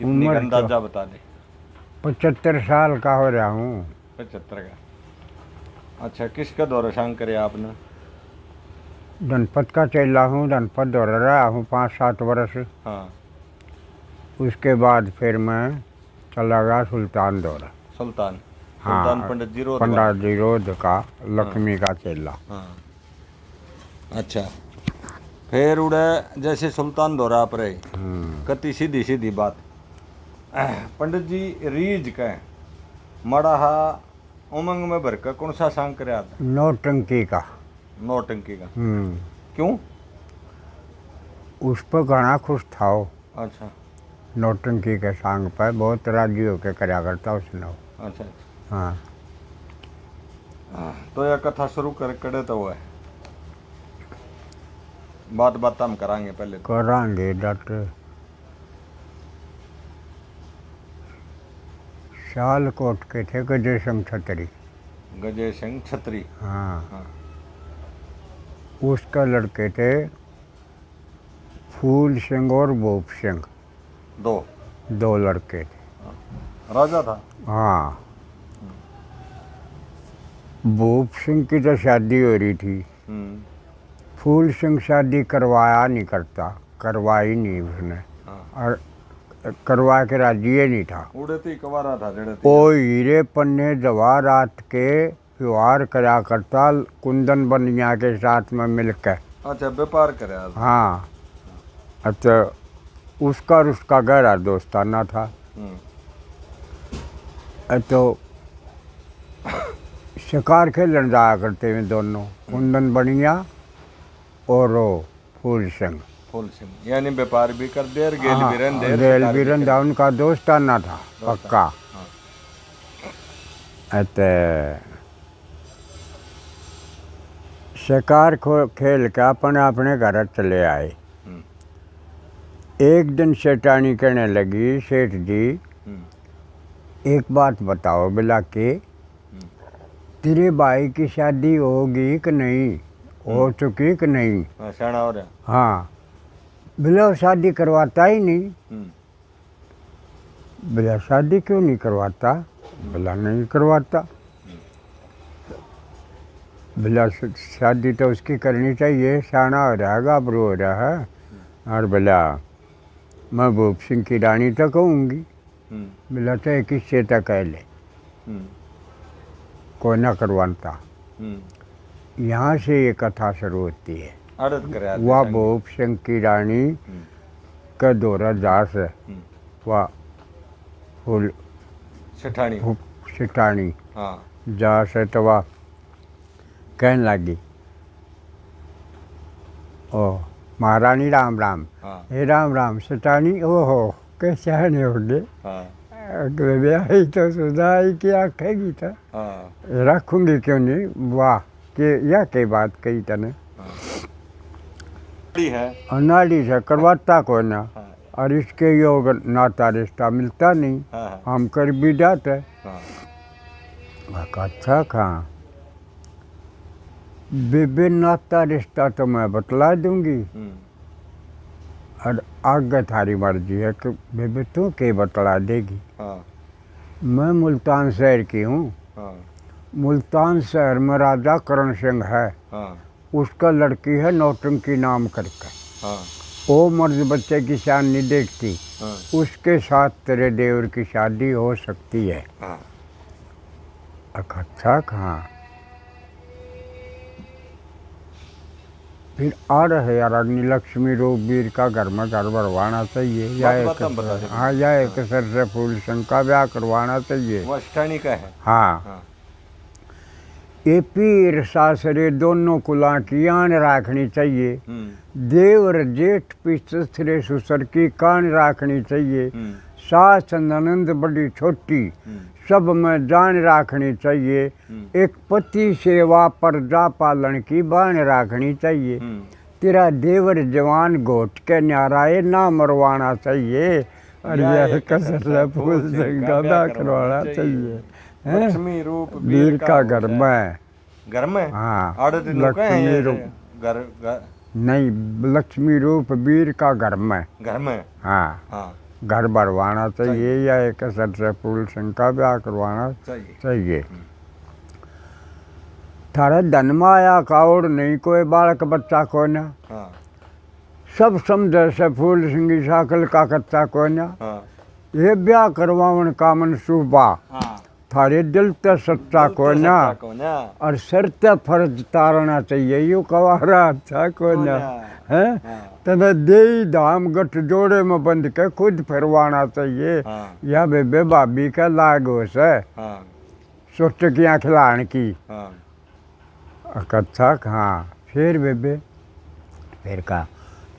कितनी का उम्र अंदाजा बता दे। 75 साल का हो रहा हूँ। 75 का। अच्छा, किसका दौरा शांग करे आपने? जनपद का चेला हूँ, जनपद दौड़ रहा हूँ 5-7 वर्ष। हाँ। उसके बाद फिर मैं चला गया सुल्तान दौरा। सुल्तान। सुल्तान हाँ, पंडित जी रोध का। पंडित जी रोध का लक्ष्मी का चेला। हाँ। अच्छा, फिर उड़े जैसे सुल्तान दौरा पर रहे, कति सीधी सीधी बात। पंडित जी रीज का मड़ाहा उमंग में भर कर कौन सा सांग कर आता? नौटंकी का। नौटंकी का। क्यों? उस पर घना खुश था वो। अच्छा। नौटंकी के सांग पर बहुत राजी होकर कराया करता उसने। अच्छा। हाँ। तो यह कथा शुरू कर करे तो है बात बात हम करांगे पहले। करांगे डॉक्टर। सियालकोट के थे गजय सिंह छतरी। गजय सिंह छतरी। हाँ। हाँ। उसका लड़के थे फूल सिंह और भूप सिंह। दो लड़के थे। हाँ। राजा था। हाँ। भूप सिंह की तो शादी हो रही थी। फूल सिंह शादी करवाया नहीं करता, करवाई नहीं उसने। हाँ। और करवा के राजी ही नहीं था। उड़ती कवारा था जड़े ओ हीरे पन्ने जवाहरात के व्यवहार करा करता कुंदन बनिया के साथ में मिलकर। अच्छा, व्यापार करे। हाँ। अच्छा, उसका और उसका गहरा दोस्ताना था। तो शिकार खेलन जाया करते हैं दोनों, कुंदन बनिया और फूल सिंह। फूल सिंह यानी व्यापार भी कर दे और गेल भी रहन दे। गेल भी रहन, उनका दोस्ताना था पक्का। शिकार खेल के अपने अपने घर चले आए। एक दिन सेठानी कहने लगी, सेठ जी एक बात बताओ बिला के, तेरे भाई की शादी होगी कि नहीं, हो चुकी कि नहीं? शाना हो रहा। हाँ। बिला शादी करवाता ही नहीं। बिला शादी क्यों नहीं करवाता? बिला नहीं करवाता। बिला शादी तो उसकी करनी चाहिए, शाना हो रहा है, गाभरू हो रहा है। और बिला मैं भूप सिंह की रानी तो कहूँगी। बिला तो एक हिस्से तक कह ले, कोई ना करवाता। यहाँ से ये कथा शुरू होती है। वह भूप सिंह की रानी का दौरा जास है, वह फूल सेठानी जा से तो वह कहने लगी, ओ महारानी राम राम। हे राम राम सेठानी। ओहो कैसे आने होंगे? ब्याही तो सुधाई क्या कहेगी था। रखूंगी क्यों नहीं। वाह के यह के बात कही तने। अनाड़ी से करवाता कोई ना, और इसके योग नाता रिश्ता मिलता नहीं। हम कर भी जाते। अच्छा कहाँ बेबे, नाता रिश्ता तो मैं बतला दूंगी, और आगे थारी मर्जी है कि बेबे तू के बतला देगी। मैं मुल्तान शहर की हूँ। मुल्तान शहर में राजा करण सिंह है। उसका लड़की है नौटंकी नाम करके। वो मर्द बच्चे की शान नहीं देखती। उसके साथ तेरे देवर की शादी हो सकती है। अच्छा कहाँ फिर आ रहे यार, अग्नि लक्ष्मी रूप वीर का घर में घर भरवाना चाहिए, या एक सर से फूल सिंह का ब्याह करवाना चाहिए। का है। हाँ। ये पीर सासरे दोनों कुला की आन रखनी चाहिए। देवर जेठ पिछले ससुर की कान रखनी चाहिए। सास ननंद बड़ी छोटी सब में जान रखनी चाहिए। एक पति सेवा प्रजा पालन की बान रखनी चाहिए। तेरा देवर जवान घोट के न्याराए ना मरवाना चाहिए, और यह कसर फूल सिंह का ब्याह करवाना चाहिए। लक्ष्मी रूप वीर का घर में। हाँ, लक्ष्मी रूप नहीं, लक्ष्मी रूप वीर का घर में। हाँ। घर भरवाना चाहिए या एक असर से फूल सिंह का ब्याह करवाना चाहिए। चाहिए। थारे धन माया का और नहीं कोई बालक बच्चा को ना, हाँ सब समझे से फूल सिंह की शाकल का कच्चा को ना। हाँ ये ब्याह करवावन का मनसूबा हाँ थारे दिल ते सच्चा को ना, को ना और सर ते फर्ज तारना चाहिए यू कवारा अच्छा को ना है। हाँ तने देई धाम गठ जोड़े में बंद के खुद फिरवाना चाहिए। हाँ या बेबे भाभी का लागो से हाँ सोटकियाँ खिलाने की हाँ कच्छा। हाँ फिर बेबे फिर का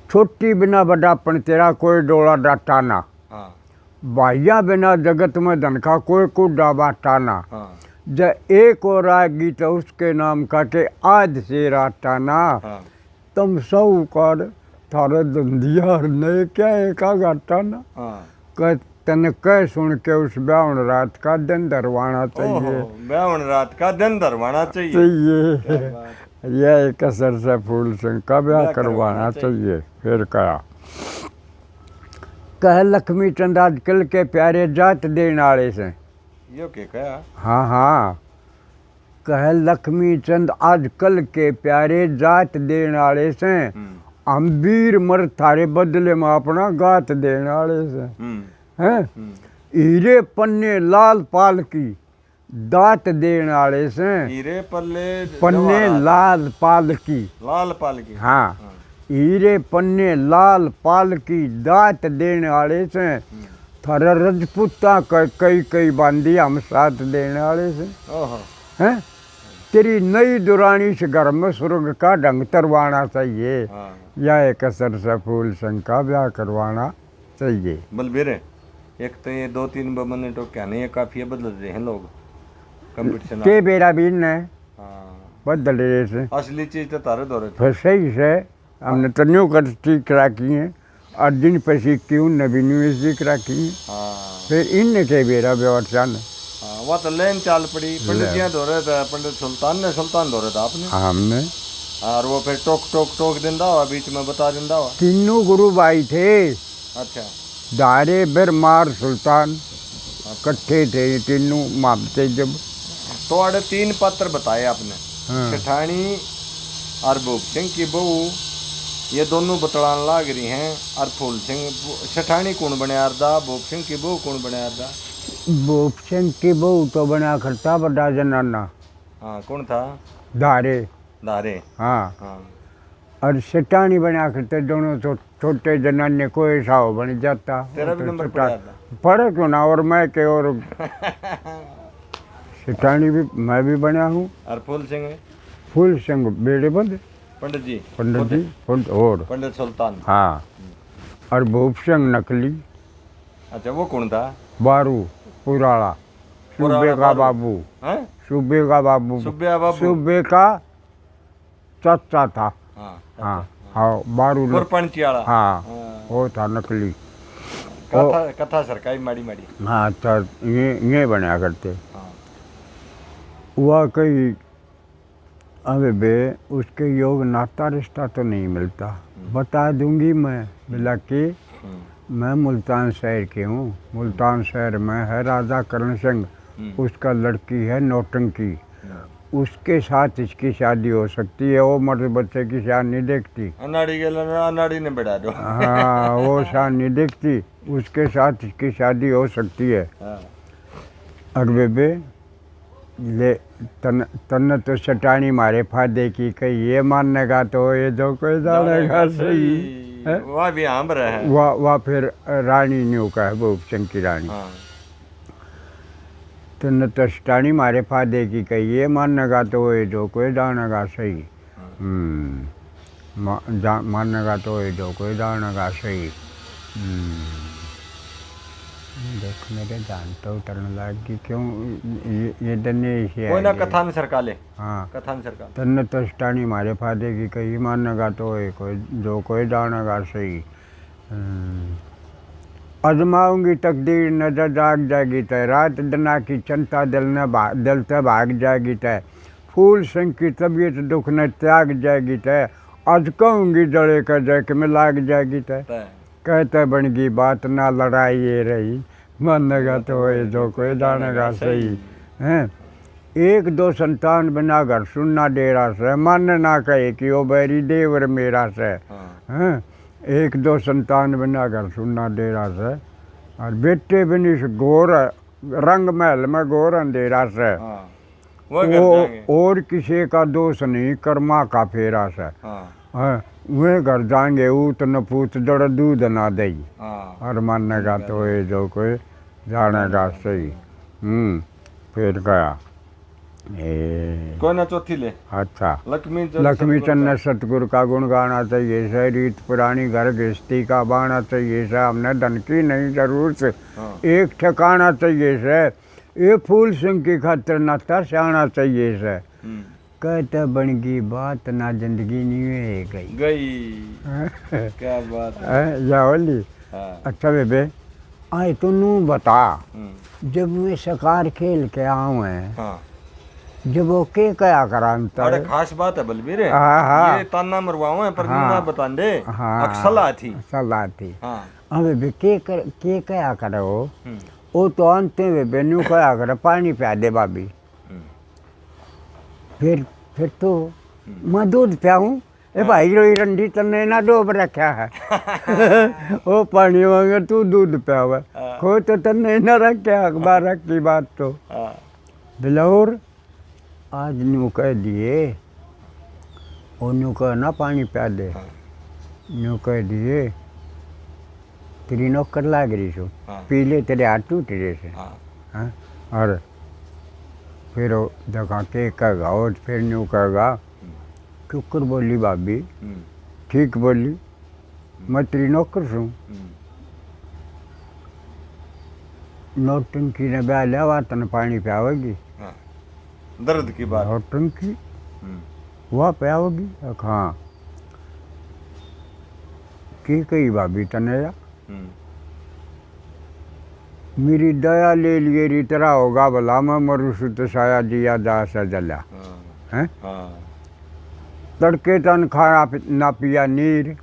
छोटी बिना बड़ापन तेरा कोई डोला डाटा ना, हाँ बाह्या बिना जगत में धन का कोई को डाबा टाना। हाँ ज एक और आएगी तो उसके नाम का के आज से राटाना। हाँ तुम सब कर थारे धंधिया ने क्या एका घाटाना। हाँ कह तन कह सुन के उस ब्यावन रात का दिन धरवाना चाहिए। ब्यावन रात का दिन धरवाना चाहिए। चाहिए यह एक असर से फूल सिंह का ब्याह करवाना चाहिए। फिर कहा कह लक्ष्मी चंद आजकल के प्यारे जात देने वाले से। यो के कहा हाँ हाँ कह लक्ष्मी चंद आजकल के प्यारे जात देने वाले से, हम वीर मर थारे बदले में अपना गात देने वाले से हैं। हीरे पन्ने लाल पाल की दात देने वाले से, हीरे पन्ने लाल पाल की लाल हाँ हीरे पन्ने लाल पाल की दात देने वाले से, थारा रजपूता कई कई बांधी हम साथ देने वाले से हैं। तेरी नई दुरानी से घर में स्वर्ग का ढंग तरवाना चाहिए। या एक असर से फूल सिंह का ब्याह करवाना चाहिए। बलबीर एक तो ये 2-3 बमने तो क्या नहीं, ये काफी बदल रहे हैं लोग कंपटीशन के बेरा बीन ने हाँ बदल रहे से असली चीज तो तारे दौरे थे। फिर सही से हमने तो न्यू कर ठीक रखी है और दिन पे सीखती हूँ नवी न्यू सीख रखी है। हाँ फिर इन के बेरा व्यवस्था ने वह तो लेन चाल पड़ी पंडित जी दौरे थे, पंडित सुल्तान दौरे था आपने हमने और वो फिर टोक दिंदा हुआ बीच में बता दिंदा हुआ। तीनों गुरु भाई थे। अच्छा दारे बिरमार सुल्तान कट्ठे थे तीनों मामते जब। तो आड़े 3 पात्र बताए आपने हाँ। सेठानी और भूप सिंह की बहू ये दोनों बतलान लाग रही हैं। और फूल सिंह सेठानी कौन बने आरदा, भूप सिंह की बहू कौन बने आरदा? भूप सिंह की बहू तो बना करता बड़ा जनाना। हाँ कौन था? दारे हाँ हाँ और सेठानी बना करते दोनों तो छोटे जनाने को ऐसा हो बन जाता। तेरा भी नंबर पड़ा था? पढ़े क्यों ना और मैं के और सेठानी भी मैं भी बना हूँ। और फूल सिंह बेड़े बंद पंडित जी और पंडित सुल्तान। हाँ और भूप सिंह नकली। अच्छा वो कौन था? बारू पुराला सूबे का बाबू। सूबे का बाबू सूबे का चाचा था। हाँ हाँ बारू हाँ वो था नकली। कथा सरकारी माड़ी हाँ तो ये बनाया करते। वह कई अबे बे उसके योग नाता रिश्ता तो नहीं मिलता। बता दूंगी मैं मिला कि मैं मुल्तान शहर के हूँ। मुल्तान शहर में है राजा करण सिंह, उसका लड़की है नौटंकी। उसके साथ इसकी शादी हो सकती है। वो मर्द बच्चे की शादी नहीं देखती। अनाड़ी ने बढ़ा दो। हाँ वो शादी नहीं देखती, उसके साथ इसकी शादी हो सकती है। और बेबे ले तन तो सटानी मारे फायदे की कही ये मानने तो ये जो कोई जानेगा सही है। वह भी आम है वह फिर रानी न्यू का है भूप सिंह की रानी। तन तो सटानी मारे फायदे की कही ये मानने तो ये जो कोई जानेगा सही। मानने तो ये जो कोई जानेगा सही। देख मेरे जान तो उतरने लगी क्यों ये दनेश है कोई ना कथान सरकाले। हाँ कथान सरकार तन्ने तो स्टानी मारे फायदे की कहीं मानेगा तो है कोई जो कोई जानेगा सही। आजमाऊंगी तकदीर नजर जाग जाएगी तय, रात दना की चिंता दिल से भाग जाएगी तय, फूल सिंह की तबीयत दुख न त्याग जाएगी तय, आज कहूँगी जड़े का जय के में लाग जाएगी तय। कहते बन गई बात ना लड़ाई ये रही, मानेगा तो ये जो कोई जानेगा सही। हैं एक दो संतान बना घर सुनना डेरा से, मन ना कहे कि ओ बैरी देवर मेरा से। हैं एक दो संतान बना घर सुनना डेरा से, और बेटे बनी से घोर रंग महल में घोर अंधेरा से। वो और किसी का दोष नहीं, कर्मा का फेरा से। वे घर जाएंगे ऊत न पूत जड़ दूध ना दई, और मानेगा तो ये जो कोई जानेगा सही। फिर गया कोई ना चौथी ले। अच्छा लक्ष्मी चंद ने सतगुरु का गुण गाना चाहिए से, रीत पुरानी घर गृहस्थी का बाना चाहिए से, हमने धन की नहीं जरूरत, एक ठिकाना चाहिए से, ये फूल सिंह की खातिर नाता सियाना चाहिए से। कहते बन गई बात ना जिंदगी नहीं गई क्या बात है या होली। अच्छा बेबे आए तो नू बता, जब मैं शिकार खेल के आऊँ है जब वो के क्या कराता है। खास बात है बलबीर, ये ताना मरवाओ है पर ना बता दे। सलाह थी अबे बे के क्या करे वो तो अंत में बेनू क्या करे पानी पिया दे भाभी। फिर तो मैं दूध पियाऊँ, ए भाई रोई रंडी तन्ने ना डोब रखा है वो पानी मांगे तू दूध पियावे, को तो तन्ने ना रखा अखबार की बात तो बिलौर आज न्यू कह दिए, वो न्यू कह ना पानी पिया दे, न्यू कह दिए तेरी नौकर लाग रही सो, पी ले तेरे हाथ टूट रहे से। और फिर देखा के कहेगा, और फिर न्यू कहेगा शुक्र बोली भाभी, ठीक बोली, मैं तेरी नौकर सूँ। नौटंकी ने ब्याह लिया हुआ तन पानी पियावेगी, दर्द की बात नौटंकी वह पियावेगी। हाँ की कही भाभी तने या मेरी दया ले लिए री तरह होगा भला, मैं मरु सुत साया जिया जा सा जला। हैं तड़के तन खाना ना पिया नीर,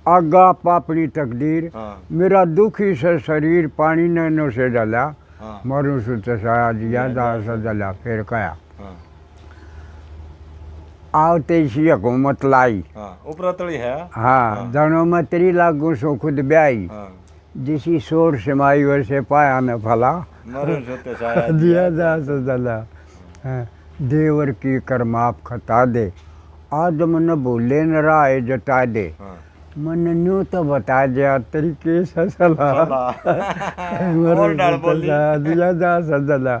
आगा पापनी तकदीर, मेरा दुखी से शरीर पानी नैनो से जला, मरु सुत साया जिया जा सा जला। फिर कया आवते इसी हुकूमत लाई, उपरातड़ी है। हाँ जनो मैं तेरी लागू सो खुद ब्याई, जिसी शोर समाई वैसे पाया न फला, दिया जा सजला। देवर की कर माप खता दे, आदम न भूले न राय जता दे, मन न्यू तो बता दिया तरीके से सलाह, दिया जा सजला।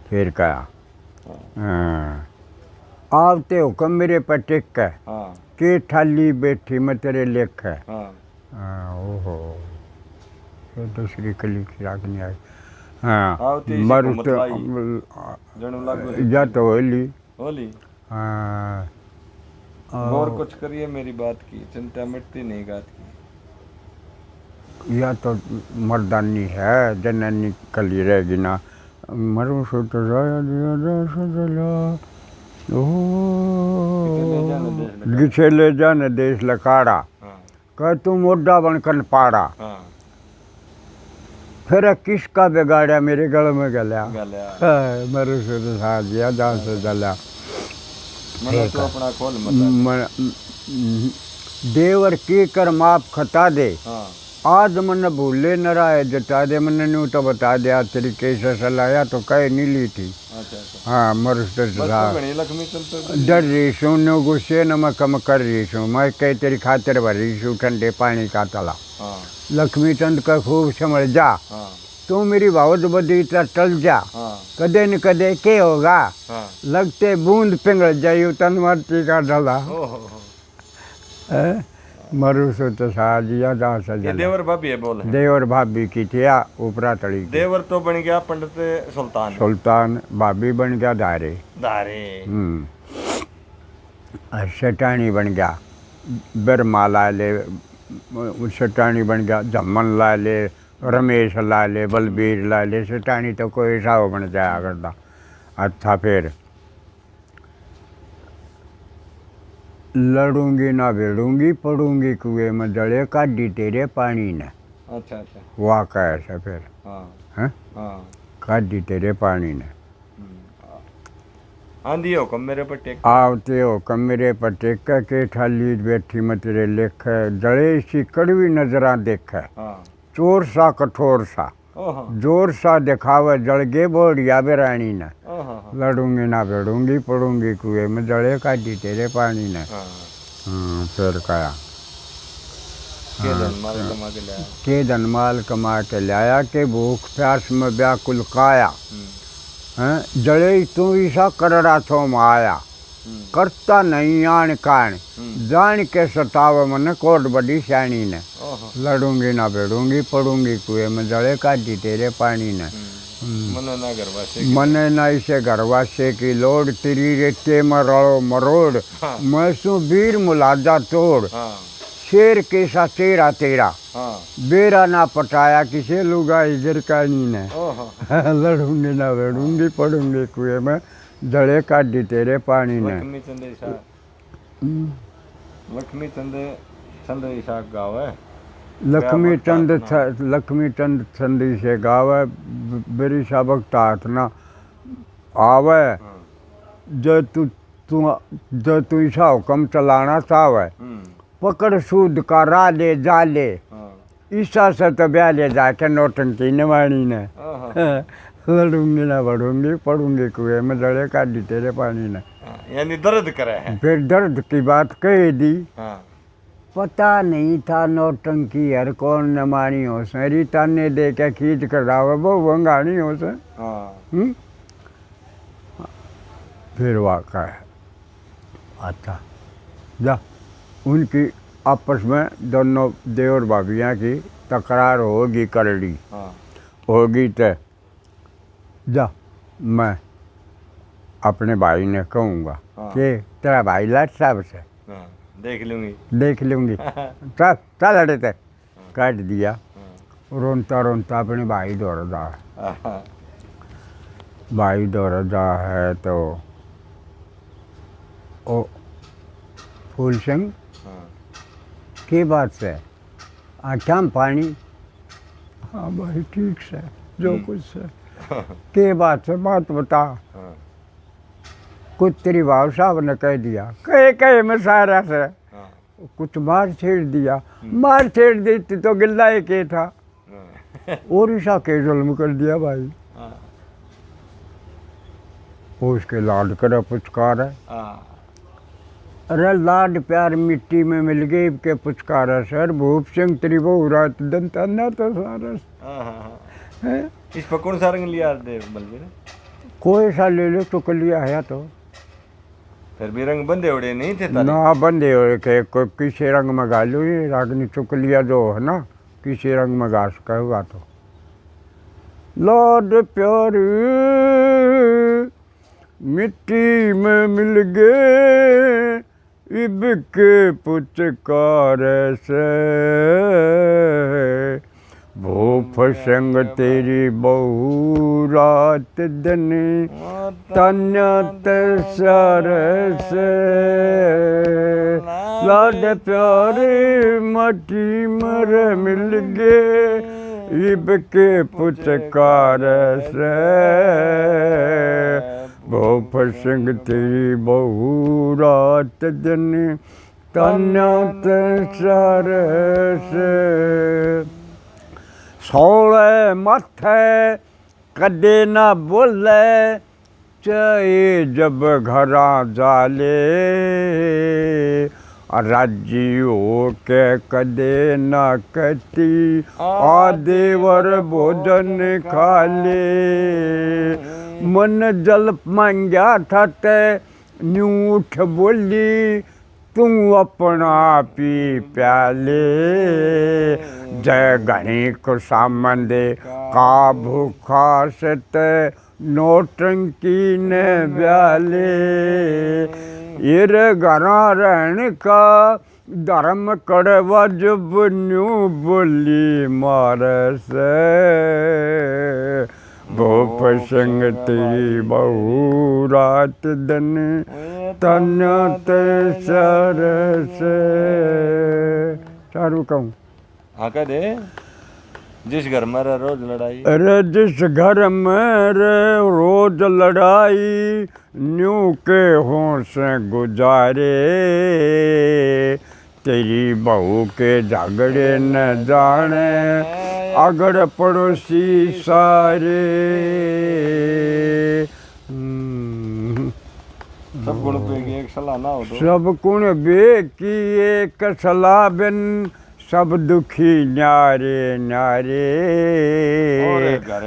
फिर कहा आवते हुक्म मेरे पर टिक है, के ठाली बैठी मैं तेरे लेख है। ओहो तो श्री कली खिराक नहीं आई। हाँ मरु तो या तो होली और कुछ करिए मेरी बात की चिंता मिटती नहीं गात की। या तो मर्दानी है जननी कली रहेगी ना, मरु सो तो गिछे ले जाने देश लकाड़ा, कह तू मोटा बनकर पाड़ा, फिर किसका बिगाड़ा मेरे गल में गल्या, मरु सो तो सा दिया जा से जला। तो अपना खोल देवर की कर माप खता दे, आज मन भूले न राय जता दे, मन न्यू तो बता दिया तरीके से सलाया तो कह नहीं ली थी। हाँ मरुस डर रही सू न्यू गुस्से न मैं कम कर रही सू, मैं कह तेरी खातिर भर रही सू ठंडे पानी का तला। लक्ष्मी चंद का खूब समझ जा, तू मेरी बहुत बदी टल जा, कदे न कदे के होगा, लगते बूंद पिंगल जायु तन मरती का ढला। मरु सो तो साजिया जा सजा। देवर भाभी है बोले, देवर भाभी की थिया ऊपरा तड़ी। देवर तो बन गया पंडित सुल्तान, सुल्तान भाभी बन गया धारे धारे। सटानी बन गया बिरमा ला ले, सटानी बन गया जम्मन ला ले, रमेश ला ले, बलबीर ला ले, सटानी तो कोई ऐसा बन जाया करता। अच्छा फिर लड़ूंगी ना भिड़ूंगी पड़ूंगी कुएं में जड़े काटी तेरे पानी ने। अच्छा अच्छा। वाह का ऐसा फिर हाँ हैं हाँ। काटी तेरे पानी ने। आंधी हो कम मेरे पर टेक। आवते हो कमरे पर टेक के ठाली बैठी मैं तेरे लेख जड़े सी कड़वी नजरा देख हाँ। चोर सा कठोर सा ओहो। जोर सा दिखावे जड़गे बोड़िया बेरानी ने। ओहो। लड़ूंगी ना भिड़ूंगी पड़ूंगी कुएं में जड़े काटी तेरे पानी ने। हाँ। फिर कहा के धनमाल कमा के लाया। के धनमाल कमा के लाया के भूख प्यास में व्याकुल काया हैं जड़े तू ईसा करड़ा थो माया करता नहीं आन कान जान के सताव मन कोट बड़ी श्याणी ने। ओहो। लड़ूंगी ना भिड़ूंगी पड़ूंगी कुएं में जड़े काटी तेरे पानी ने। मने ना गरबा से मने ना इसे घरवासे की लोड तेरी रेते में रड़ो मरोड़ हाँ। मैं सु वीर मुलाजा तोड़ हाँ शेर के सा तेरा तेरा हाँ। बेरा ना पटाया किसे लुगा इधर का नी ने। ओहो। लड़ूंगी ना भिड़ूंगी पड़ूंगी कुएं में जड़े काटी तेरे पानी ने। लक्ष्मी चंद इसाक। लक्ष्मी चंद चंद इसाक गाँव है। लक्ष्मी चंद संदी से गावे बेरी सबक तात ना आवे जो तू ईसा हुक्म चलाना चाहे पकड़ सूद का राले जाले ईसा से तो ब्याले जाके नौटंकी नवाणी ने। लड़ूंगी ना बढ़ूंगी पड़ूंगी कुएं में जड़े काटी तेरे पानी ने। यानी दर्द करे है। फिर दर्द की बात कह दी। हाँ। पता नहीं था नौटंकी हर कौन न मानी हो से रीता ने दे के खींच कर रावे वो वंगानी हो से। हाँ। फिर वाक़ा है अच्छा जा उनकी आपस में दोनों देवर भाभियाँ की तकरार होगी करड़ी। हाँ। होगी तो जा मैं अपने भाई ने कहूँगा हाँ। कि तेरा भाई लाट साहब से हाँ। देख लूंगी। देख लूँगी चल चल अड़े ते काट दिया। रोनता रोनता अपने भाई दौड़ जा भाई दौड़ जा है तो ओ फूल सिंह की बात से आख्याम पानी। हाँ भाई ठीक से जो कुछ से के बात से बात बता। कुछ तेरी भाव साहब ने कह दिया कहे मैं सारा से कुछ मार छेड़ दिया मार छेड़ देती तो गिल्ला ही के था और ईसा के जुल्म कर दिया भाई। उसके लाड कर पुचकार है। अरे लाड प्यार मिट्टी में मिल गई के पुचकारा सर भूप सिंह तेरी बहु रात दंता ना तो सारा इस पर कौन सा रंग लिया दे बलबीर? कोई सा ले लो तो कर लिया है तो फिर भी रंग बंदे उड़े नहीं थे तारे? ना बंदे हो के किसी रंग में गा लो ये रागनी चुक लिया जो है ना किसी रंग में गा सका हुआ तो लाड प्यार मिट्टी में मिल गए इब के पुचकार से भूप संग तेरी बहु रात दिन तन्यत सरस लाड प्यारे मटी मर मिल गए इब के पुचकार से भूप सिंह तेरी बहु रात दिन तन्यत सरस सोले मथे कदे ना बोले चाहे जब घरा जाले राजी हो के कदे ना कती आदेवर भोजन खा ले मन जल मांग्या था ते न्यू उठ बोली तू अपना पी प्याले जय गणी को सामंदे का भूखा सत नौटंकी ने ब्याले इर घरा रहने का धर्म कड़वा जब न्यू बोली मार से भूप संग तेरी बहु रात दिन तन ते सरस। चारू कहूँ हाँ कह दे। जिस घर में रह रोज लड़ाई, अरे जिस घर में रे रोज लड़ाई, न्यू के हों से गुजारे, तेरी बहू के झगड़े न जाने अगड़ पड़ोसी सारे। सब गुण पे की एक सलाह ना हो तो सब गुण बे की एक सलाह बिन, सब दुखी न्यारे न्यारे।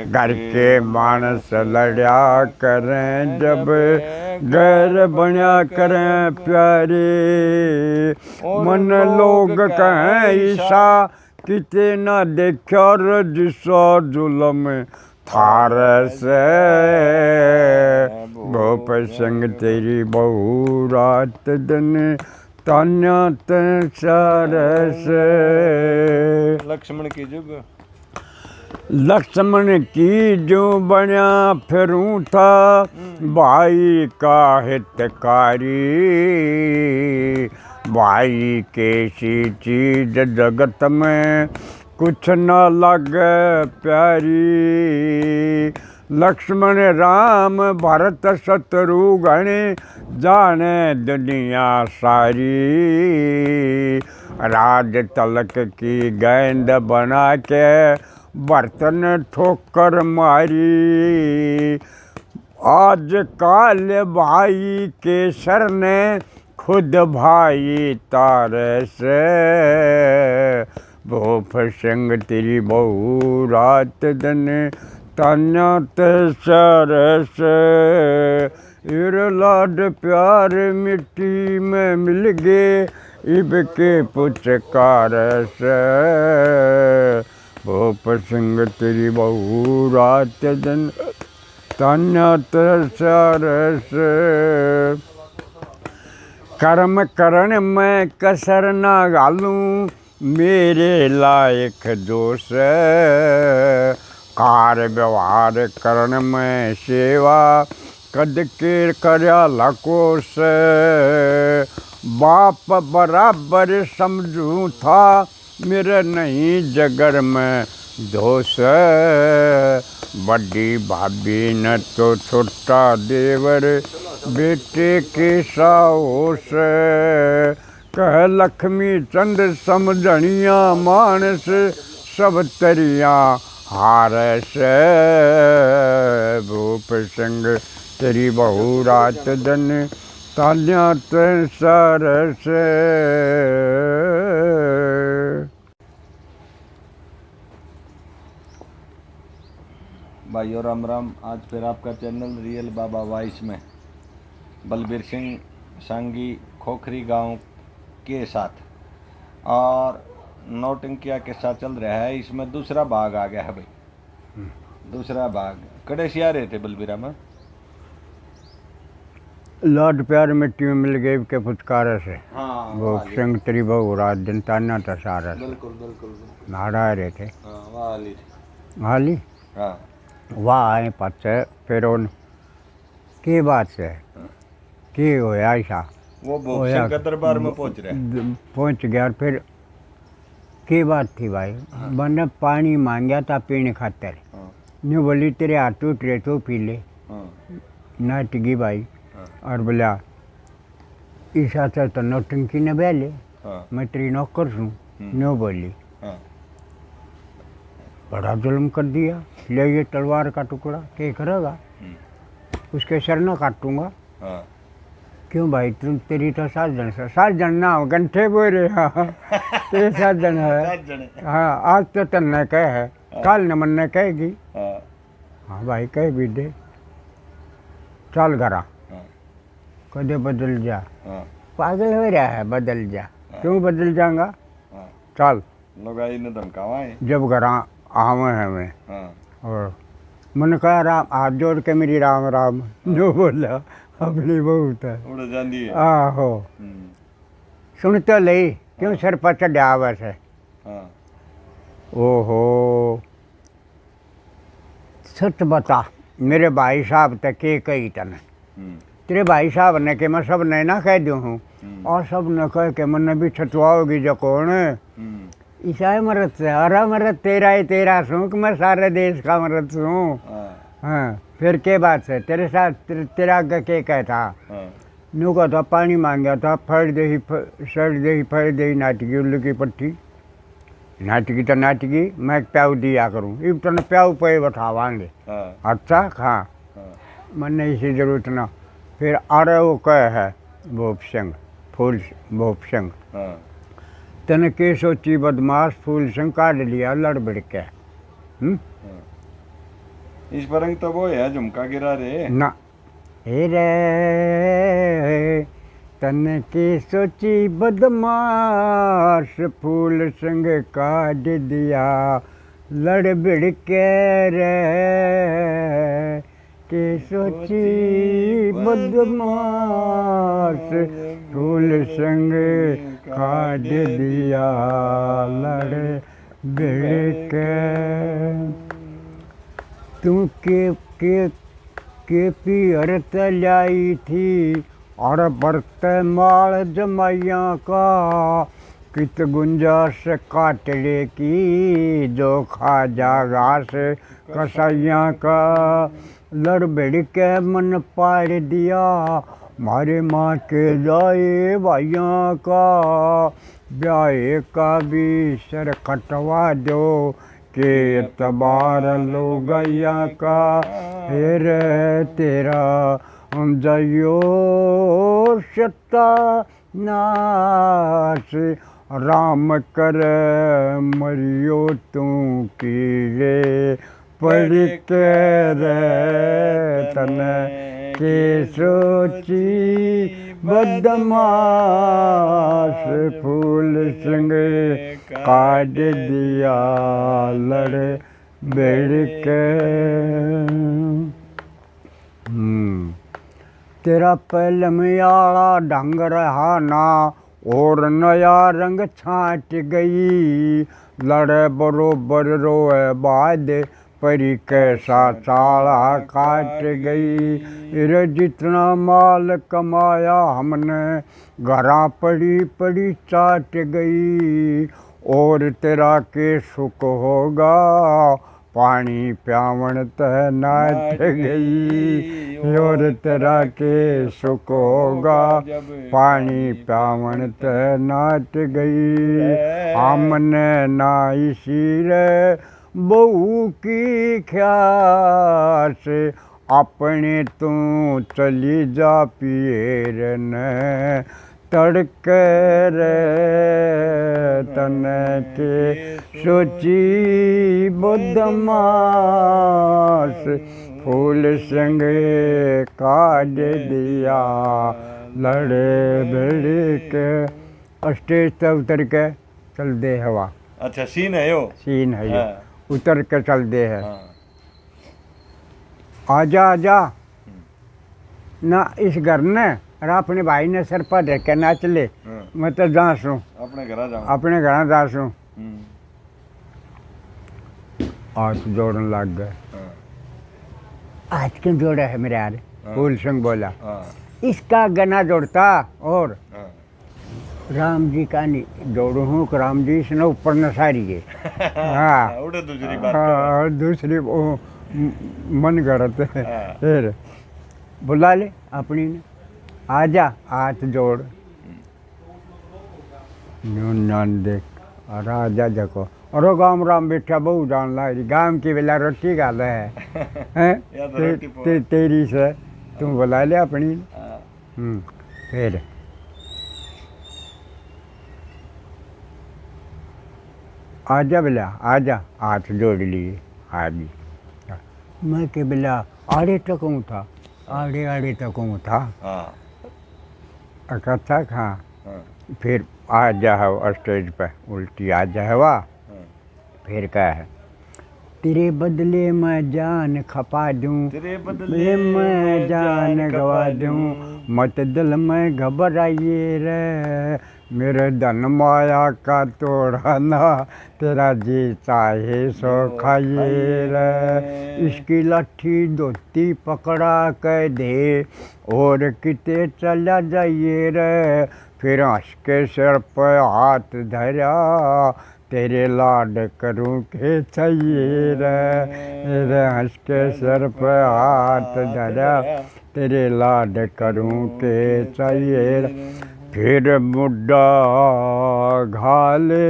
घर के मानस लड़या करें जब, घर बना करें प्यारे। मन लोग कहें ईसा किते ना देखा जिसो जुलम थार से। भूप संग तेरी बहु रात दिन तान्या तन सरस। लक्ष्मण की जुग, लक्ष्मण की जो बन्या फिरूं था, भाई का हितकारी। भाई कैसी चीज जगत में कुछ न लगे प्यारी। लक्ष्मण राम भरत शत्रुघ्न जाने दुनिया सारी। राज तलक की गेंद बना के बर्तन ठोकर मारी। आज काल भाई के सर ने खुद भाई तारे से। भूप संग तेरी बहु रात दिन तान्या ते सरस। इर लाड प्यार मिट्टी में मिल गए, इब के पुचकार से। भूप संग तेरी बहु रात दिन तान्या ते सरस। कर्म करण में कसर ना गालूं, मेरे लायक दोष। कार व्यवहार करण में सेवा, कद के करया लकोस। बाप बराबर समझूं था, मेरे नहीं जगर में दोष। बड़ी भाभी न तो छोटा देवर, बेटे के साओस। कह लक्ष्मी चंद समझनिया मानस, सब तरिया हारस। भूप संग तेरी बहु रात दिन तान्या ते सरस। भाइयों राम राम। आज फिर आपका चैनल रियल बाबा वॉइस में बलबीर सिंह सांगी खोखरी गांव के साथ और नौटंकिया के साथ चल रहा है। इसमें दूसरा भाग आ गया है भाई। दूसरा भाग कड़े से आ रहे थे बलबीरा में। लाड प्यार मिट्टी में मिल गए के फुटकार से। हाँ वो संग तेरी बहु रात दिन तान्या ते सरस। बिल्कुल बिल्कुल। नाड़ा रहे थे हाँ वाली थी। हाली हाँ वाह आए पाचे फिर उन के बात से के होया ऐसा। वो भूप सिंह के दरबार में पहुंच रहे। पहुंच गया और फिर के बात थी भाई। बंदा पानी मांगया था पीने खातर। न्यू बोली तेरे हाथ टूट रहे तो पी ले। ना टिकी भाई। और बोला ईसा से तो नौटंकी न बेले, मैं तेरी नौकर हूँ। न्यू बोली बड़ा जुल्म कर दिया, ले ये तलवार का टुकड़ा क्या करेगा, उसके सर न काटूंगा। क्यों भाई तुम तेरी तो 7 जन ना हो घंटे बोरे। हाँ तेरे 7 जन है। हाँ आज तो तन्ने कह है, कल न मन कहेगी। हाँ भाई कह भी दे, चल घरा कदे बदल जा। पागल हो रहा है, बदल जा। क्यों बदल जाऊंगा, चल। लुगाई ने धमकावा है। जब घरा आवे है मैं और मन कहा राम हाथ जोड़ के मेरी राम राम जो बोला अपनी बहुत है उड़ जाती है। आहो सुन तो ले क्यों सर पर चढ़ा बस है। ओहो सच बता मेरे भाई साहब तक के कही तने तेरे भाई साहब ने के मैं सब ने ना कह दूँ हूँ और सब ने कह के मन भी छटवाओगी जो कौन ईसाई मरद से अरे मरद तेरा ही तेरा सूँ कि मैं सारे देश का मरद सूँ हाँ फिर के बात से तेरे साथ तेरा आगे के कहता नू का था पानी मांगा था फड़ दे ही सड़ दे ही फड़ दे ही नाटकी उल्लू की पट्टी नाटकी तो नाटकी मैं प्याऊ दिया करूँ इब तो न प्याऊ पे बैठावांगे अच्छा हाँ मन इसी जरूरत ना फिर अरे वो कह है भोप संग फूल भोप संग तन के सोची बदमाश फूल संग काट लिया लड़ बिड़ के इस परंग तो वो है झुमका गिरा रे ना हे रे तन के सोची बदमाश फूल संग काट दिया लड़ बिड़ के रे के सोची बदमाश फूल संग काट दिया लड़ बिड़ के तू के पियर तलाई थी और बरत माल जमाइया का कित गुंजाश काटले की जो खा जागा से कसाइया का लड़ बिड़ के मन पाड़ दिया मारे माँ के जाए भाइयों का ब्याह का भी सर कटवा दो के एतबार लो गैया का फिर तेरा हम जाइयो सत्ता नाश राम कर मरियो तू की रे पढ़ के रे तन के सोची बदमाश फूल संग काट दिया लड़ बिड़ के तेरा पलमियाला ढंग रहा ना और नया रंग छाट गई लड़े बरोबर रोए बाद परी कैसा चाला काट गई रे जितना माल कमाया हमने घरा पड़ी पड़ी चाट गई और तेरा के सुख होगा पानी प्यावण तह नाट गई और तेरा के सुख होगा पानी प्यावण तह नाट गई हमने ना इसी रे बहू की ख्यास अपने तू चली जा पिएर ने तड़के रे तन के सोची बदमाश फूल संग काट दिया लड़े भिड़ के स्टेज तक उतर के चल दे हवा अच्छा सीन है यो सीन है ये उतर के चल दे है आजा आजा ना इस घर ने और अपने भाई ने सर पर रख के नाच ले मैं तो जा सूँ अपने घर जाऊँ अपने घर जा सूँ हाथ जोड़न लग गए आज क्यों जोड़ा है मेरे यार फूल सिंह बोला इसका गना जोड़ता और राम जी का नहीं जोड़ू हूँ कि राम जी इसने ऊपर न सारी है हाँ दूसरी बात हाँ दूसरी वो मन गढ़त है फिर बुला ले अपनी ने आजा हाथ जोड़ न्यून देख राजा जको और गाम राम बैठा बहु जान लाई गाम की बेला रोटी गाल है तेरी से तुम बुला ले अपनी फिर आजा बेला आजा हाथ जोड़ लिए हाजी मैं के बेला आड़े तक हूँ था आड़े आड़े तक हूँ था अच्छा हाँ फिर आ जाओ स्टेज पे उल्टी आ जावा फिर क्या है तेरे बदले मैं जान खपा दूँ तेरे बदले मैं जान गवा दूँ मत दिल में घबराइए रे मेरे धन माया का तोड़ा ना, तेरा जी चाहे सो खाइए रे। इसकी लाठी धोती पकड़ा कह दे, और किते चला जाइए रे। फिर हंस के सिर पर हाथ धरा, तेरे लाड करूं के चाहिए रे। रे हंस के सर पर हाथ धरा, तेरे लाड करूं के चाहिए रे। फिर मुड्ढा घाले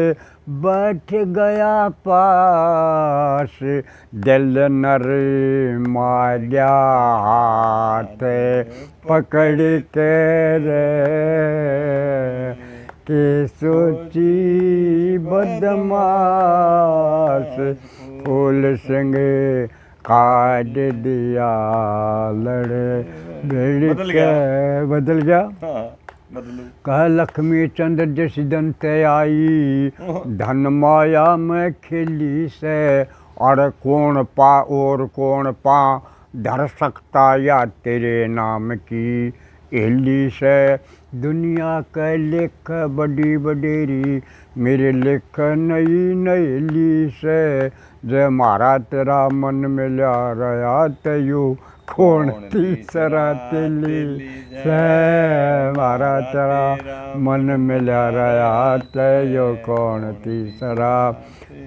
बैठ गया पास, दिल नर मारिया हाथ पकड़ के रे। के सोची बदमाश, फूल सिंह काट दिया लड़े भिड़ के। बदल गया। हाँ, बदलू। कह लक्ष्मी चंद्र जिस दिन ते आई, धन माया में खेली से। और कौन पा धर सकता या तेरे नाम की एली से। दुनिया के लेख बड़ी बडेरी, मेरे लेख नई नईली से। जे मारा तेरा मन मिला रहा तयू, कौन तीसरा तेली से। मारा तेरा मन मिला रहा तयू, कौन तीसरा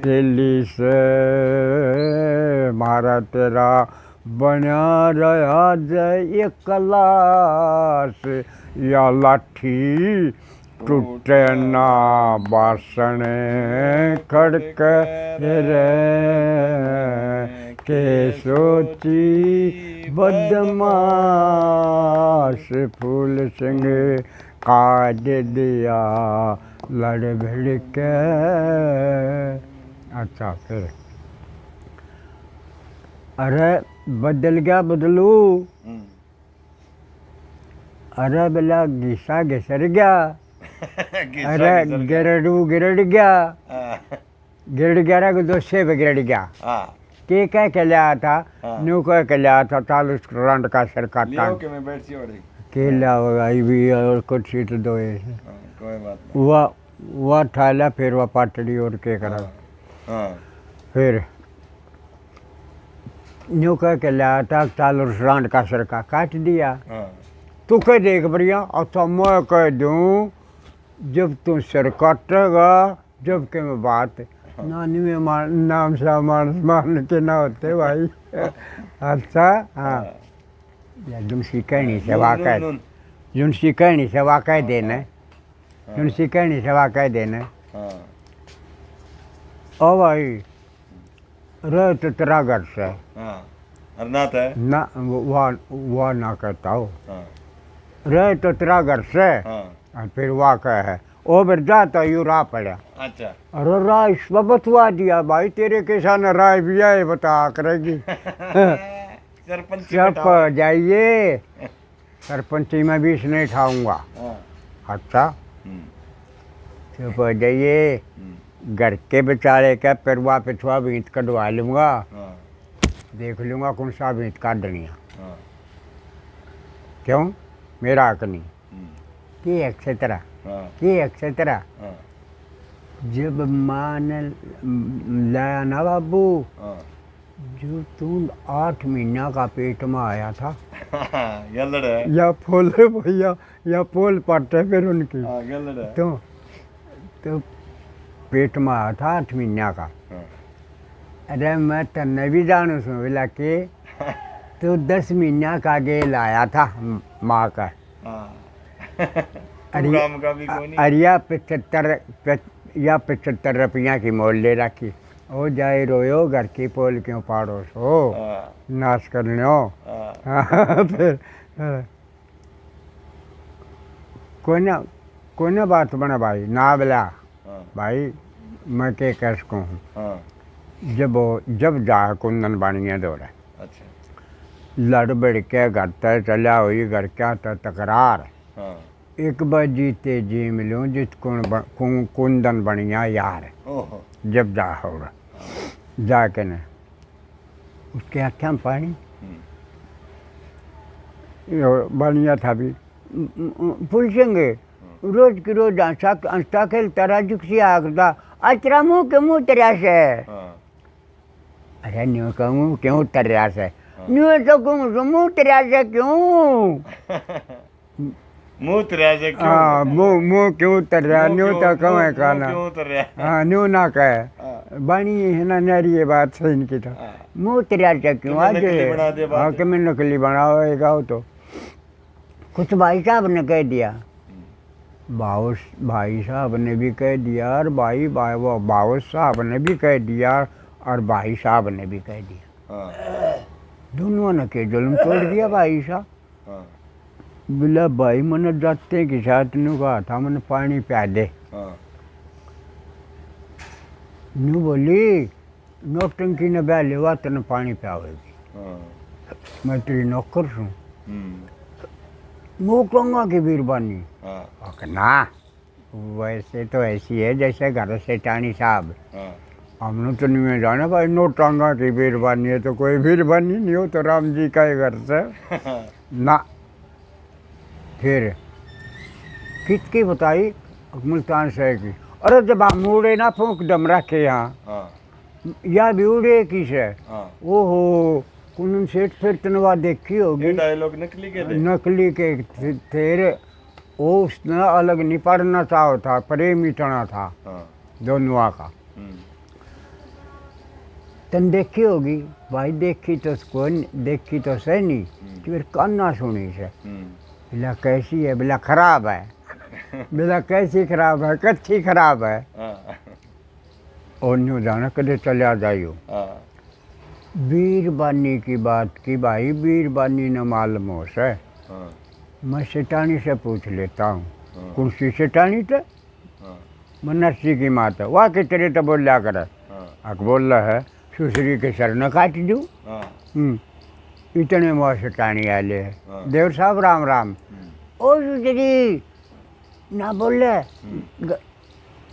तेली से। मारा तेरा बना रहा जय एक कलास, या लाठी टूटे ना बासण खड़क रे। के सोची बदमाश, फूल सिंह काट दिया लड़ भिड़ के। अच्छा फिर अरे बदल गया बदलू। अरे बेला घिसा घिसर गया। अरे गिरडू गिरड़ गया। गिरड़ गया को दो सेब गिरड़ गया। के कह के लिया था, न्यू कह के लिया था, 40 रंड का सर काटा के लिया होगा भी। और कुछ सीट दो कोई बात नहीं। वह ठाला, फिर वह पाटड़ी और के करा। फिर न्यू कह के लिया था, 40 रंड का सर का काट दिया। तू कह देख बढ़िया, अच्छा मैं कह दूँ, जब तू सिर काटेगा, जब के मैं बात नानी में नाम से मान के ना होते भाई। अच्छा हाँ, जुनसी कहनी से वाकई, जुनसी कहनी से वाकई देना, जुनसी कहनी से वाकई देना। ओ भाई रह तो तेरा घर से ना, वह ना कहता हो। रह तो तेरा घर से, फिर वाह कह है ओ बिरजा तो यू राह पड़ा। अच्छा। अरे राय बतवा दिया भाई, तेरे के साथ राय भी आए बता करेगी। चुप जाइए, सरपंची में बीस नहीं खाऊंगा। अच्छा चुप जाइए, घर के बेचारे का परवा पिछवा भीत कटवा लूंगा, देख लूंगा कौन सा भीत काटनी है। क्यों मेरा हक नहीं कि एक्सेट्रा कि एक्सेट्रा। जब मान लाया ना बाबू, जो तुम 8 महीना का पेट में आया था। या फूल भैया, या फूल पड़ते फिर उनकी। तो पेट में आया था 8 महीना का। अरे मैं तन्ने भी जानू सू बोला के, तो 10 महीना का गेल आया था माँ का। अरिया 75 रुपया की मोल ले रखी। ओ जाए रोयो, घर की पोल क्यों पाड़ो सो, नाश कर लो। फिर कोई ना बात बना भाई ना बोला भाई, मैं के कह सकूँ हूँ। जब जा कुंदन बानिया दौड़ा। लड़ बड़ के घर तक चला हुई, घर क्या तकरार। एक बार जीते जी मिलूं, जित कुंदन बनिया यार। जब जा होगा जाके न उसके आख्या में पानी बनिया था भी पूछेंगे रोज की रोज हंसता खेलता रहा जुकसी आखदा अचरा मुँह के मुँह तेरा से हाँ अरे न्यू कहूँ क्यों तेरा से न्यू तो कहूँ मुँह तेरा से क्यों मुंह तेरा से क्यों हाँ मुँह क्यों तेरा न्यू तो कहूँ है मुंह खाना क्यों तेरा हाँ न्यू ना कहे हाँ। बनी है ना नारी ये बात सही इनकी तो हाँ। मुँह तेरा से क्यों तुम्हें आज नकली बना दे बात। हाँ कि मैं नकली बनाएगा वो तो कुछ भाई साहब ने कह दिया बाउस भाई साहब ने भी कह दिया और वो बाउस साहब ने भी कह दिया और भाई साहब ने भी कह दिया हाँ दोनों ने के जुल्म तोड़ दिया भाई साहब हाँ बोला भाई मैंने जाते के साथ न्यू कहा था मैंने पानी प्या दे हाँ न्यू बोली नौटंकी ने ब्याह लेवा तेने पानी प्यावेगी हाँ मैं तेरी नौकर हूँ हम्म, मुँह कहूँगा की बीरबानी हाँ ना वैसे तो ऐसी है जैसे घर से टानी साहब हाँ हमने तो नहीं जाना भाई नोटांगा की बीरबानी है तो कोई बीरबानी नहीं हो तो राम जी का ही घर से ना फिर किसकी बताई मुल्तान शहर की अरे जब हम उड़े ना फूक दम रखे यहाँ हाँ या भी उड़े किस है हाँ ओहो कुन सेठ फिर तनवा देखी ये होगी डायलॉग नकली के थे नकली के तेरे वो उसने अलग नहीं पढ़ना चाहो था प्रेम ही टना था हाँ दोनों का हम्म, तन देखी होगी भाई देखी तो देखी तो सही नहीं फिर कान्ना सुनी से बिला कैसी है बिला खराब है बिला कैसी खराब है कच्ची खराब है हाँ और न्यू जाना कदे चला जाइयो हाँ बीरबानी की बात की भाई बीरबानी न मालूम हो से हाँ मैं सेठानी से पूछ लेता हूँ हाँ। कुर्सी सेठानी तो हाँ मैं नर्सी की माता वाह के तेरे तो बोल लिया कर हाँ अक बोल रहा है सुसरी के सर न काट दूँ हाँ इतने मुँह सेठानी आले है हाँ। देव साहब राम राम ओ सुसरी ना बोले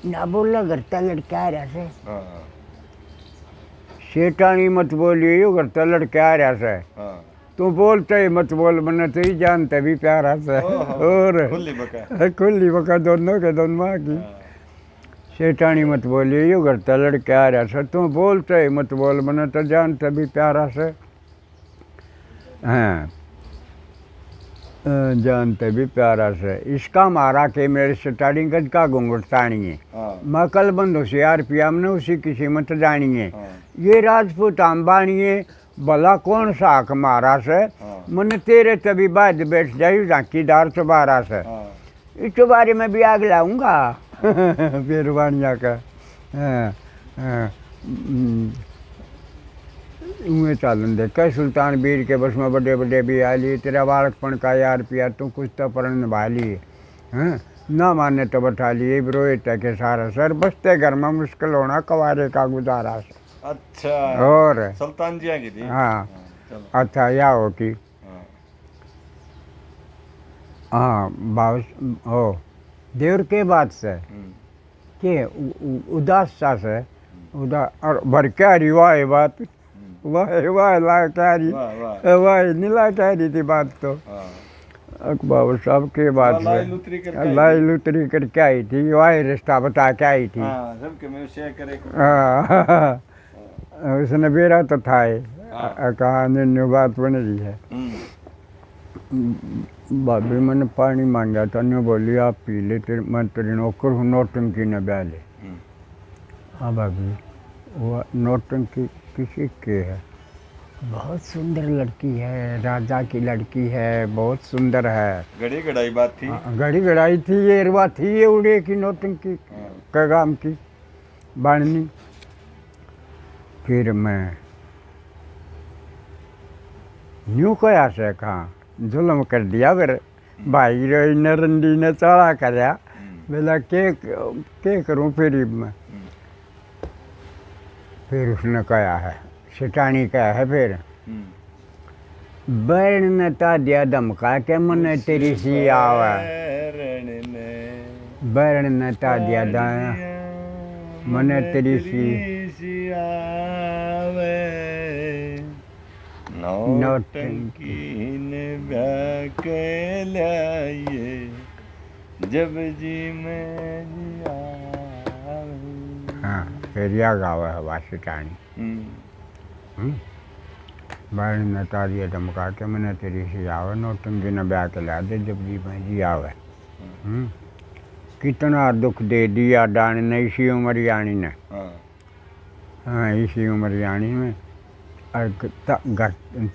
ना बोला घरता लड़का आ रहा से हाँ सेठानी मत बोलिए घरता लड़का आ रहा से हाँ तू बोलते ही मत बोल मैंने तो ही जानते भी प्यारा से और खुली बका खुली बका दोनों के दोनों की सेठानी मत बोलिए यो घरता लड़का आ रहा से तू बोलते ही मत बोल मैंने तो जानते भी प्यारा से हाँ जानते भी प्यारा से इसका मारा के मेरे सेठानी गज का घूंघट तानिए हाँ मैं कल बंद होशियार पिया हमने उसी की कीमत जानिए हाँ ये राजपूत अंबानिए भला कौन सा हक मारा से हाँ। मन तेरे तभी बाद बैठ जाई झांकीदार चुबारा से हाँ इस चुबारे में भी आग लाऊंगा बेरवानिया का उमें चालन दे कई सुल्तान बीर के बस में बड़े बड़े भी आली तेरा बालकपन का यार पिया तू कुछ तो परण निभा ली हैं ना माने तो बैठा लिए रोहित के सारा सर बसते घर में मुश्किल होना कवारे का गुजारा से अच्छा और सुल्तान जी की थी हाँ चलो अच्छा या हो कि हाँ हाँ बाउस हो देवर के बाद से के उदास सा से और भर क्या रही वाह बात वाह ला क्या रही वाह वाह वाह नीला क्या रही थी बात तो हाँ बाबू साहब के बाद लाई लुतरी करके लाई लुतरी करके आई थी वाह रिश्ता बता के आई थी हाँ सबके में शेयर करे हाँ उसने बेरा तो था कहा न्यू बात बन रही है भाभी मैंने पानी मांगा था न्यू बोली आप पी ले तेरे मैं तेरी नौकर हूँ नौटंकी न ब्याह ले हाँ भाभी वो नौटंकी किसी के है बहुत सुंदर लड़की है राजा की लड़की है बहुत सुंदर है घड़ी घड़ाई बात थी घड़ी घड़ाई थी ये रुआ थी ये उड़े की नौटंकी कैगाम की बाणनी फिर मैं न्यू कया से कहाँ जुल्म कर दिया फिर भाई रोई ने रंडी ने चढ़ा करया बोला के करूँ फिर मैं फिर उसने कहा है सेठानी कहा है फिर बैर ने ता दिया धमका के मन तेरी सी आवा बैर ने ता दिया मन तेरी सी नौटंकी ने ब्याह के लाए जब जी में जी आवे। हाँ फिर या गावा है वासी टाणी बारी न तारिया धमका के मैंने तेरी से आवे नौटंकी न ब्याह के ला दे जब जी में जी आवे। कितना दुख दे दिया डाणी ने इसी उम्र यानी ने। हाँ इसी उम्र यानी में और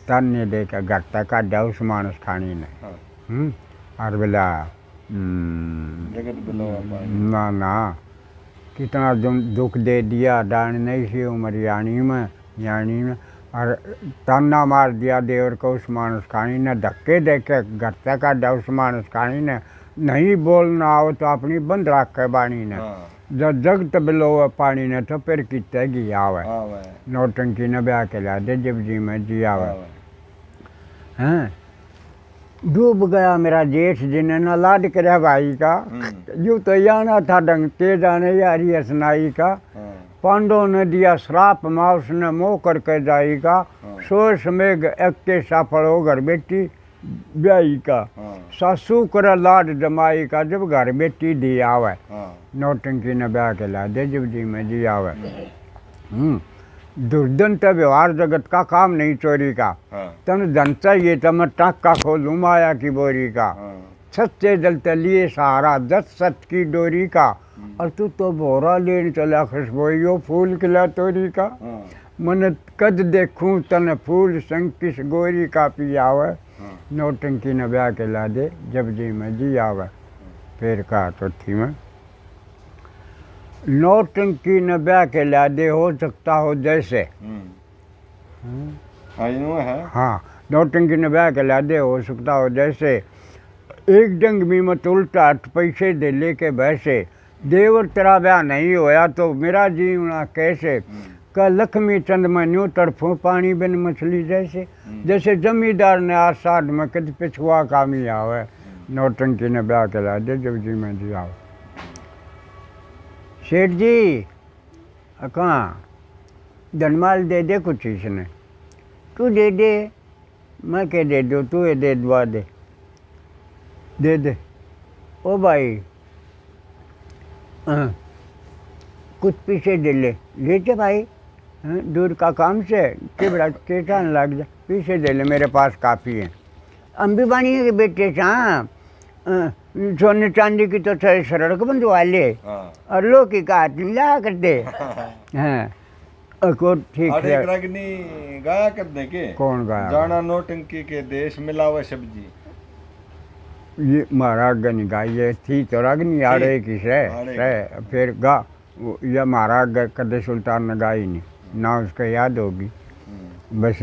तन्ने दे के घर तक आ उस मानस खानी ने। और बेला जगत बिलोवा पानी। ना ना कितना दुख दे दिया डाणी ने इसी उम्र यानी में और ताना मार दिया देवर को उस मानस खानी ने धक्के दे के घर तक आ उस मानस खानी ने। नहीं बोलना हो तो अपनी बंद रख के बाणी ने। जब जगत बिलो पानी ने तो फिर कितने की आवे नौटंकी ने ब्याह के ला दे जब जी में जी आवे। हैं डूब गया मेरा जेठ जिन्हें न लाड करे भाई का। यूँ तो याना था डंग के जाने यारी हसनाई का। पांडव ने दिया श्राप माँ उसने मोह करके जाई का। सोच मेघ एक के सफल हो घर बेटी ब्याई का। सासू कर लाड जमाई का जब घर बेटी दी आवे। नौटंकी ने ब्याह के ला दे जब जी में जी आवे। दुर्धन तो व्यवहार जगत का काम नहीं चोरी का। तन धन चाहिए तो मैं टाका खोलूं माया की बोरी का। सच्चे जलते लिए सहारा 10 सच की डोरी का। और तू तो बोरा लेने चला खुशबोइयो फूल खिला तोरी का। मन कद देखूं तन फूल संग किस गोरी का पी आवे। नौटंकी ने ब्याह के ला दे जब जी में जी आवे। फिर कहा तो थी मैं नौटंकी न ब्याह के ला दे हो सकता हो जैसे। हाँ नौटंकी न ब्याह के ला दे हो सकता हो जैसे। एक डंग में मत उल्टा 8 पैसे दे लेके बैसे। देवर तेरा ब्याह नहीं होया तो मेरा जीवना कैसे। का लक्ष्मी चंद में न्यू तड़फों पानी बिन मछली जैसे। जैसे जमींदार ने आषाढ़ में कद पिछुआ कामी आवे। नौटंकी ने ब्याह के ला दे जब जी में जी आवे। सेठ जी कहाँ धनमाल दे दे कुछ इसने। तू दे दे मैं क्या दे दूँ तू ये दे दुआ दे दे ओ भाई कुछ पीछे दे ले भाई। दूर का काम से के बड़ा चेटान लग जा पीछे दे ले मेरे पास काफ़ी है। अम्बीबानी के बेटे हाँ सोने चांदी की तो सड़क बंधवा ले और लो की काट ला कर दे। हाँ को ठीक है। रागनी गाया कर दे के कौन गाया जाना नौटंकी के देश मिलावा सब्जी। ये महाराज गनी गाई थी तो रागनी आ रही की से फिर गा यह महाराज कदे सुल्तान ने गाई नहीं ना उसको याद होगी बस।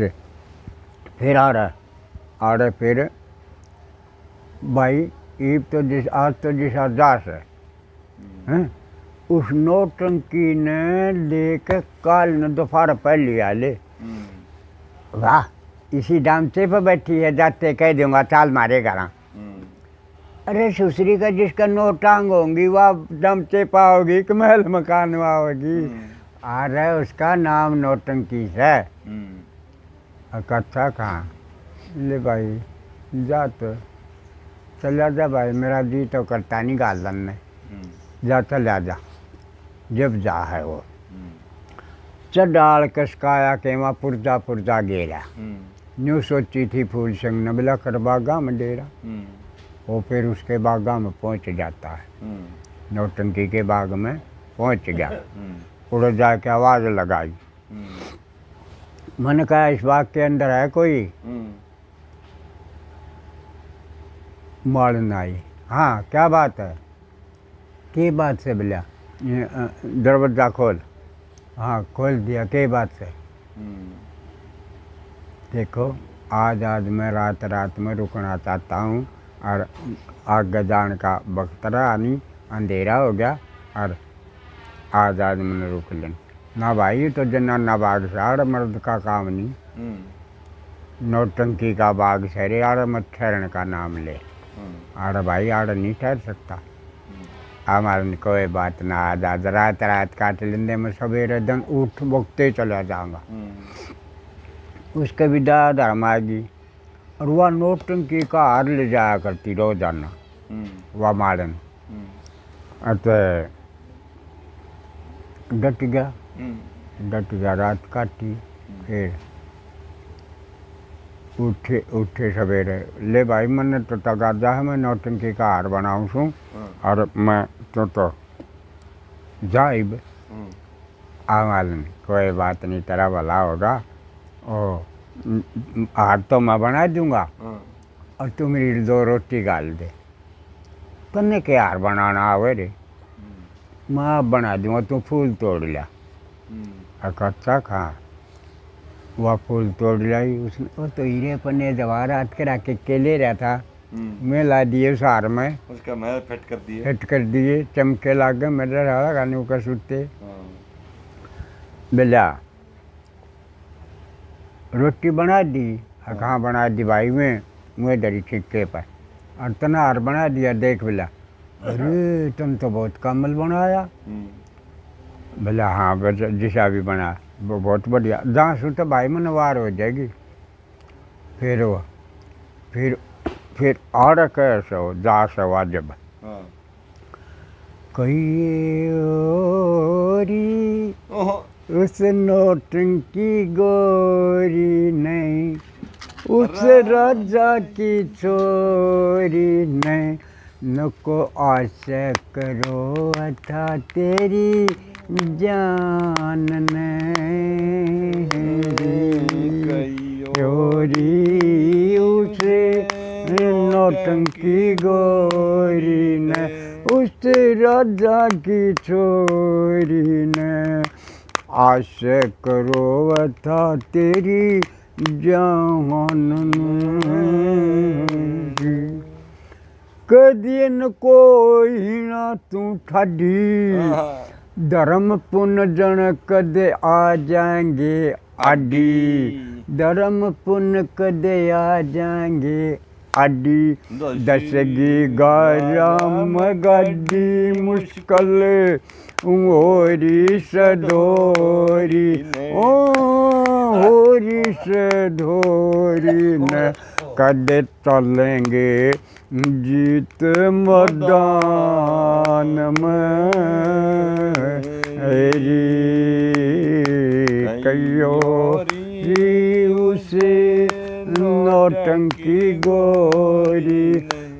फिर आ रहा फिर भाई ईब तो जिस आज तो जिस अरदास है हैं उस नौटंकी ने लेके काल ने दोपहर पहले आ ले। वाह इसी डामचे पर बैठी है जाते कह दूंगा चाल मारेगा ना। अरे सुसरी का जिसका नोटांग होंगी वह दमचे पाओगी कि महल मकान होगी। आ रहा है उसका नाम नौटंकी है। कथा कहाँ ले भाई जा तो चला जा भाई मेरा जी तो करता नहीं गालन ने जा चला जा जब जा है वो चढ़ाल कसकाया के वहाँ पुरजा पुरजा गेरा। न्यू सोची थी फूल संग नबला कर बागा में डेरा। वो फिर उसके बागा में पहुंच जाता है। नौटंकी के बाग में पहुंच गया। उड़ जाके आवाज़ लगाई। मैंने कहा इस बाग के अंदर है कोई। मालूम आई हाँ क्या बात है के बात से बोला दरवाजा खोल। हाँ खोल दिया के बात से। देखो आज मैं रात में रुकना चाहता हूँ और आगे जाने का वक्त रहा नहीं अंधेरा हो गया और आज मैंने रुक लें ना भाई तो जन्ना बाग से आड़ मर्द का काम नहीं। नौटंकी का बाग शहरे आड़ मत ठहरने का नाम ले। आड़ भाई आड़ नहीं ठहर सकता। हमारे कोई बात ना आज रात काट लेंदे मैं सवेरे दिन उठ बकते चला जाऊँगा। उसके भी धर्म आएगी और वह नौटंकी का हार ले जाया करती रोजाना वह मारन अते डट गया रात काटी। फिर उठे सवेरे, ले भाई मैंने तो तगादा है, मैं नौटंकी का हार बनाऊँ छूँ और मैं तो जाइब आ मालूम कोई बात नहीं, तेरा भला होगा। ओ हार तो मैं बना दूंगा और तू मेरी 2 रोटी गाल दे। तन्ने के हार बनाना आवे रे, मैं बना दूंगा, तू फूल तोड़ लिया। कच्चा खा, वह फूल तोड़ लाई उसने। वो तो हीरे पन्ने जवाहरात करा के केले रहा था, मैं ला दिए उस हार में, उसका महल फिट कर दिए, चमके लाग गए मेरे रहा गाने का सूते। बेला रोटी बना दी, कहाँ बना दी भाई, मैं डरी छिक्के पर और तना हार बना दिया। देख बेला, अरे तुम तो बहुत कमल बनाया। बोला हाँ बस जिसा भी बना वो बहुत बढ़िया, जहाँ सू तो भाई मन वार हो जाएगी। फिर वो फिर और कैसे हो जा से वाजब कही उस नौटंकी गोरी नहीं, उस राजा की छोरी नहीं, नको आशा करो अथा तेरी जान नहीं। गोरी उस नौटंकी गोरी ने, उस राजा की छोरी ने, आशा करो अथा तेरी जान नहीं। कदी न कोई ना तू ठाडी, धर्म पुण्य जन कदे आ जाएंगे आडी, धर्म पुण्य कदे आ जाएंगे आडी। दसगी गाराम गाडी मुश्किल होरी सदोरी, ओ होरी सदोरी न, कदे चलेंगे जीत मैदान में कयोरी उसे नौटंकी गोरी,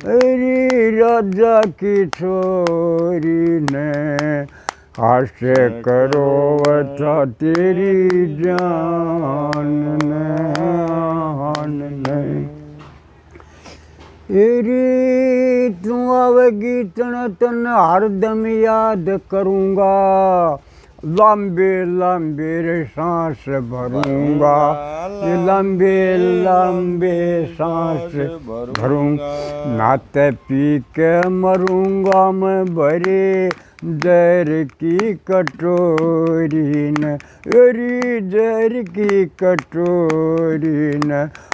अरे राजा की छोरी ने, आशा करो अथा तेरी जान नहीं। एरी तू आवेगी तन तन हरदम याद करूँगा, लंबे लंबे रे सांस भरूँगा, लंबे लंबे सांस भरूँगा, नाते पी के मरूँगा मैं भरे जहर की कटोरी न, अरे जहर की कटोरी न,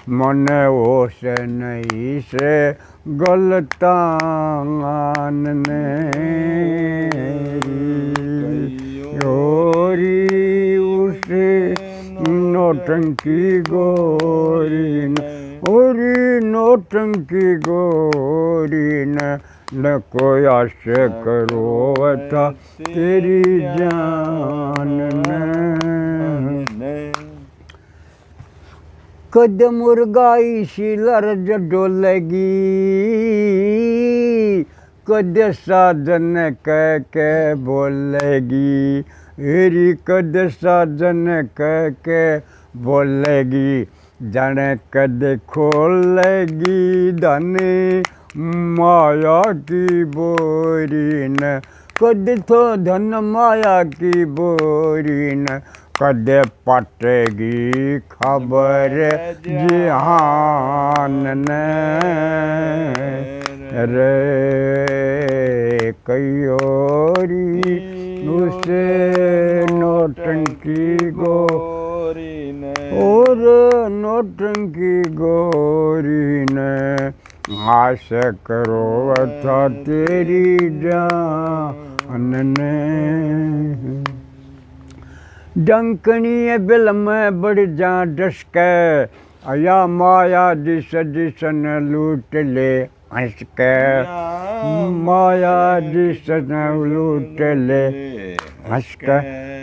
मन होश नहीं से गलतान गोरी उसे नौटंकी गोरी न, ओरी नौटंकी गोरी न, न कोई आशा करो अथा तेरी जान नहीं। कद मुर्गाई शीलर डोलेगी, कद साजन कह के बोलेगी, हेरी कद साजन कह के बोलेगी, जाने कद खोलेगी धनी माया की बोरी न, कद तो धन माया की बोरी न, कद पटेगी खबर जिहान ने रे कयोरी उसे नौटंकी गोरी ने, और नौटंकी गोरी ने, आशा करो अथा तेरी जान ने। डंकनी बिल में बढ़ जा डसके, अया माया जिस जिसन लूट ले हंस के माया जिस लूट ले हंस के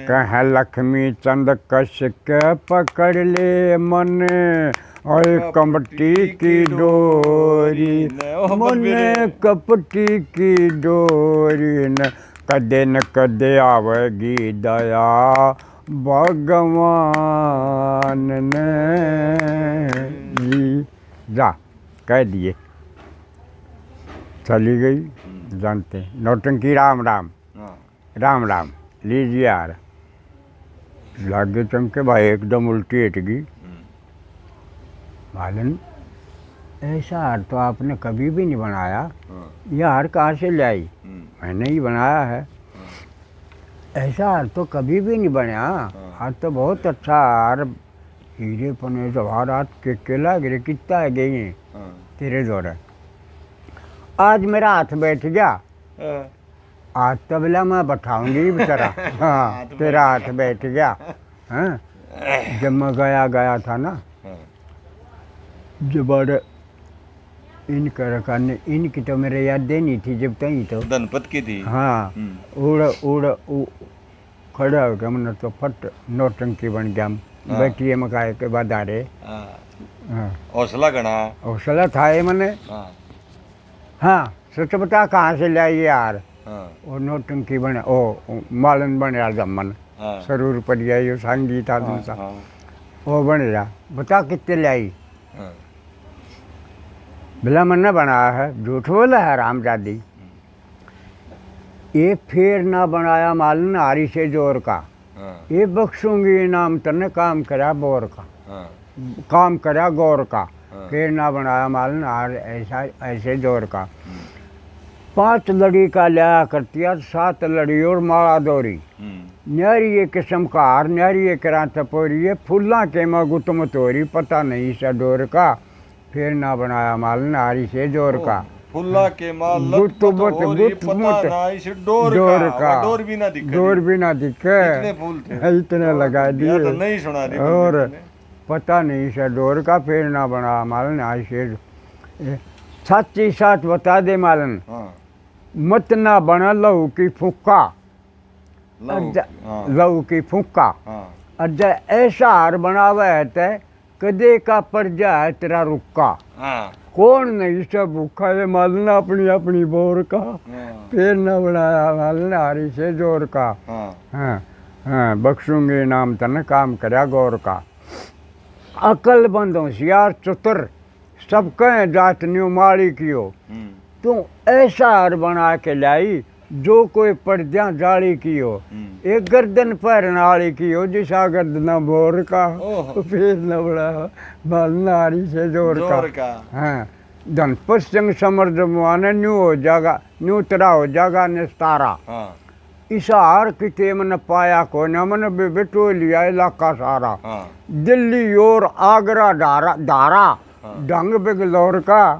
कह लक्ष्मी चंद कस के पकड़ ले मन और कपटी की डोरी मन कपटी की डोरी न कदे आवेगी दया भगवान ने जी जा कह दिए चली गई जानते नौटंकी राम राम राम राम लीजिए यार लागे चमके भाई एकदम उल्टी हट गई मालन ऐसा हार तो आपने कभी भी नहीं बनाया ये हार कहाँ से ले आई मैंने ही बनाया है ऐसा हार तो कभी भी नहीं बना हार तो बहुत अच्छा हार हीरे पने जवाहर हाथ के लग रहे कितना है गई हैं तेरे दौरे आज मेरा हाथ बैठ गया आज तबला मैं बैठाऊंगी बेचारा हाँ तेरा हाथ बैठ गया हाँ जब मैं गया था ना जब इनका रखाने इनकी तो मेरे याद देनी थी जब तई तो धनपत की थी हाँ उड़ खड़ा हो गया मैंने तो फट नौटंकी बन गया बैठिए मकाए के बाद आ रहे हौसला गणा हौसला था ये मैंने हाँ सच बता कहाँ से ले आई यार और नौटंकी बने ओ मालन बने रहा जमन सरूर पर गया सांगी था वो बने रहा बता कितने ले आई भला मन बनाया है झूठ बोला है रामजादी ये फिर ना बनाया मालन आरी से जोर का ये बख्शूंगी इनाम तने काम करा बोर का काम करा गौर का फिर ना बनाया मालन आर ऐसा ऐसे जोर का 5 लड़ी का लिया करती है 7 लड़ी और माला दौरी न्यारी ये किस्म का हार न्यारी ये करा तपोरी ये फुल्ला के मैं गुतम तोरी पता नहीं सा डोर का फिर ना बनाया मालन आरी से जोर का फुल्ला के माल डोर भी ना दिखे इतने लगा दिए तो नहीं सुना दी और पता नहीं सा डोर का फिर ना बना मालन आरी से सच्ची साथ बता दे मालन मत ना बना लहू की फुक्का लहू की फुक्का अज्जा ऐसा हार बनावा है ते कदे का पड़ जाए तेरा रुक्का कौन नहीं सब भूखा है मालना अपनी अपनी बोर का फिर न बनाया मालना हारी से जोर का हाँ हाँ बख्शूंगी नाम तन काम करया गौर का अकल बंद होशियार चतुर सब कहें जात न्यू माड़ी कियो तू ऐसा हार बना के लाई जो कोई पर्दा जाली की हो एक गर्दन पर नाली की हो जिसा गर्दना बोर का फिर न बड़ा बालनारी से जोर का हाँ धनपत संग समर्द मुआने न्यू हो जागा न्यू तरह हो जागा निस्तारा इसा हार किते मन पाया को न मन बेटो लिया इलाका सारा दिल्ली और आगरा धारा ढंग बिगलौर का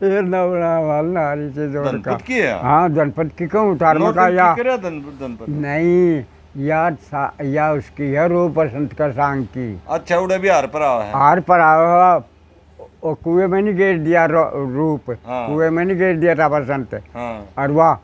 फिर न बना वालना हरी से जोर का हाँ धनपत की कहूँ तार का या नहीं याद या उसकी है रो बसंत का सांग की अच्छा उड़े भी हार पर आवा और कुएं में नहीं गिर दिया रूप कुएं में नहीं गिर दिया था बसंत और वाह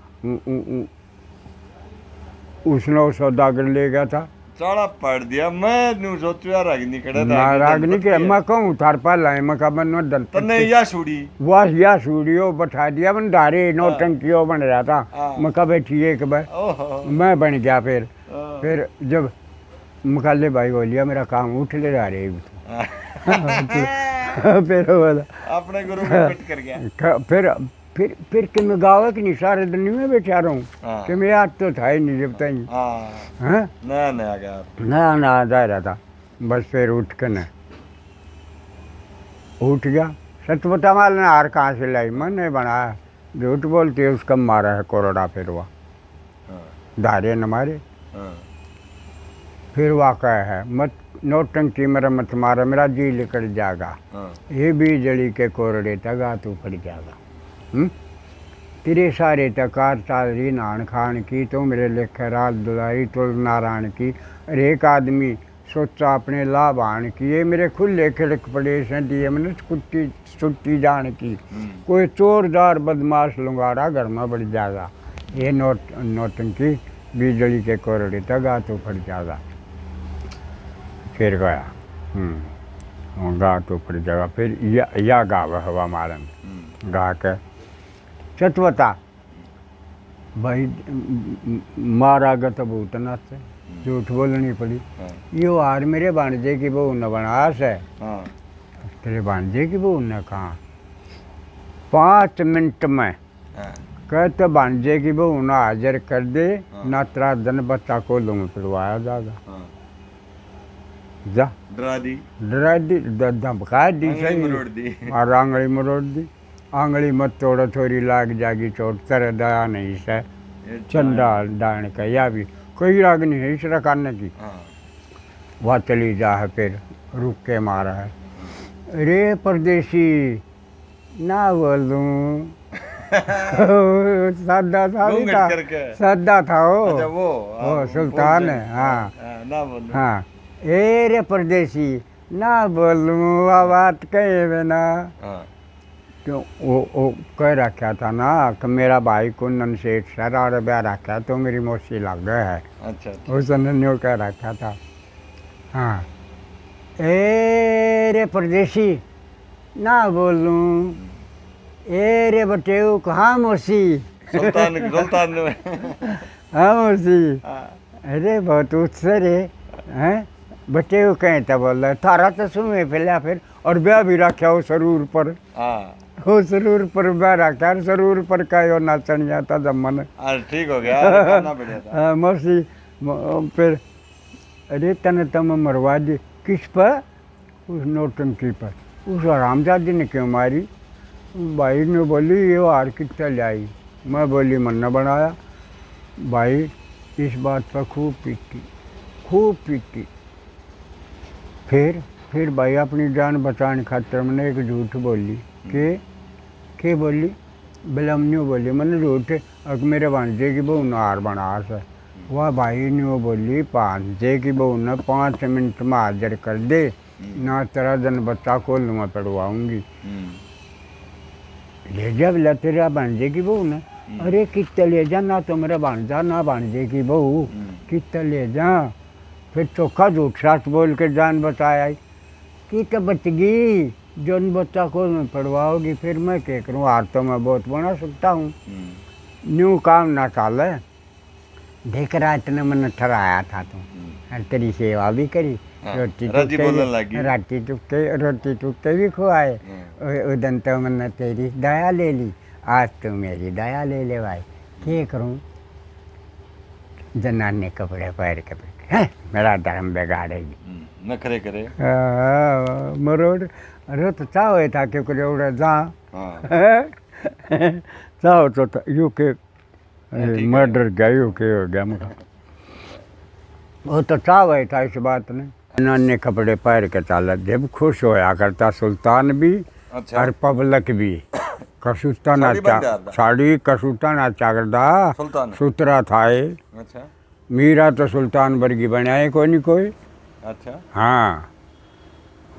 उसने सौदागर ले गया था चाड़ा पड़ दिया मैं न्यू सोचया रागनी कड़ा था रागनी के मैं कहूँ थार पा लाए मैं का बन दल तने या सूड़ी वाह या सूड़ियो बैठा दिया बन धारे नौटंकियो बन रहा था मैं का बैठी एक बार मैं बन गया फिर जब मुकाले भाई बोलिया मेरा काम उठ ले जा रहे फिर अपने गुरु में फिट कर गया फिर कि मैं गाँव की नहीं सारे दिन में बैठा रहा हूँ कि मैं याद तो था ही नहीं जब तक नया जा रहा था बस फिर उठ के न उठ गया सच बता माल ने हार कहाँ से लाई मैं नहीं बनाया झूठ बोलती है उसका मारा है कोरोना फिर हुआ धारे न मारे फिर वाक़ा है मत नौटंकी मेरा मत मारा मेरा जी लिकड़ जागा ये भी जड़ी के कोरड़े तगा तू पड़ जागा तेरे सारे तकार तारी नान खान की तो मेरे लेखे रात दुलाई तुल नारायण की हर एक आदमी सोचा अपने लाभ आन की, ये मेरे खुले खिड़क पड़े से दिए मैंने छुट्टी छुट्टी जान की। कोई चोरदार बदमाश लुंगारा घर में बढ़ जाएगा, ये नौटंकी बिजली के कोरड़े तक गा तो फट जाएगा। फिर गया गा तो फट जाएगा। फिर या गाव हवा मारन गा के चतवता भाई मारा गत भूतना से झूठ बोलनी पड़ी। यो हार मेरे भांजे की बहू न बनास है। तेरे भांजे की बहू ने कहा 5 मिनट में कहते भांजे की बहू ना हाजिर कर दे, ना तेरा धन बच्चा को लूंग पिलवाया जाएगा। जा डरा दी धमका दी सही और आंगली मरोड़ दी। आंगली मत तोड़ थोड़ी लाग जागी चोट, तेरे दया नहीं से चंदा डाण का या भी कोई राग नहीं है इस रखाने की। वह चली जा है। फिर रुक के मारा है, रे परदेसी ना बोलूं सादा था नहीं था, सादा था वो सुल्तान है। हाँ ए रे परदेसी ना बोलूं बात कहे बिना। क्यों वो कह रखा था ना कि मेरा भाई कुंदन सेठ सर और ब्याह रखा तो मेरी मौसी लग गए है। अच्छा। उसने न्यू कह रखा था। हाँ ए रे परदेसी ना बोलूं, ए रे बटेऊ कहाँ मौसी सुल्तान हाँ मौसी अरे बहुत उत्सर रे हैं बटेऊ कहें तो बोल रहा थारा तो सुने फैला फिर और ब्याह भी रखा हो सरूर पर। वो सरूर पर ब्याह रखा सरूर पर का नाचन जाता जमन ठीक हो गया। मौसी फिर अरे तन तम मरवा दी किस पर? उस नौटंकी पर। उस हरामजादी ने क्यों मारी? भाई ने बोली ये हार कितना लाई। मैं बोली मन न बनाया। भाई इस बात पर खूब पीटी। फिर भाई अपनी जान बचाने खातिर मैंने एक झूठ बोली के बोली बिलमन्यू बोली मैंने झूठ अब मेरे भांजे की बहू ने हार बना है। वह भाई ने वो बोली भांजे की बहू ने 5 मिनट में हाजिर कर दे, ना तेरा जन बच्चा को मैं पढ़वाऊंगी। ले जा बोला तेरा भांजे की बहू ने। अरे कितना ले जा, ना तो मेरा भांजा ना भांजे की बहू, कितना ले जा। फिर चोखा झूठ साथ बोल के जान बचाया कि तो बच गई, जन बच्चा को मैं पढ़वाओगी। फिर मैं क्या करूँ, हार तो मैं बहुत बना सकता हूँ। न्यू काम ना चाले। देख रात ने मैंने ठहराया था तो तेरी सेवा भी करी, रोटी टुकते भी खुआए। उदन तो मैंने तेरी दया ले ली, आज तो मेरी दया ले ले भाई। क्या करूँ, जनाने कपड़े पैर के मेरा धर्म बिगाड़ेगी नखरे करे मरोड़। अरे तो चाहो था क्योंकि उड़े जा चाहो तो यू के मर्डर गया यू के हो गया मेरा। वो तो चाहो था इस बात ने। नन्हे कपड़े पैर के चाल जब खुश होया करता सुल्तान भी और पब्लिक भी। कसूता नाचा साड़ी कसूता नाचा करता सुतरा था। अच्छा मीरा तो सुल्तान वर्गी बनाए कोई नहीं कोई। अच्छा हाँ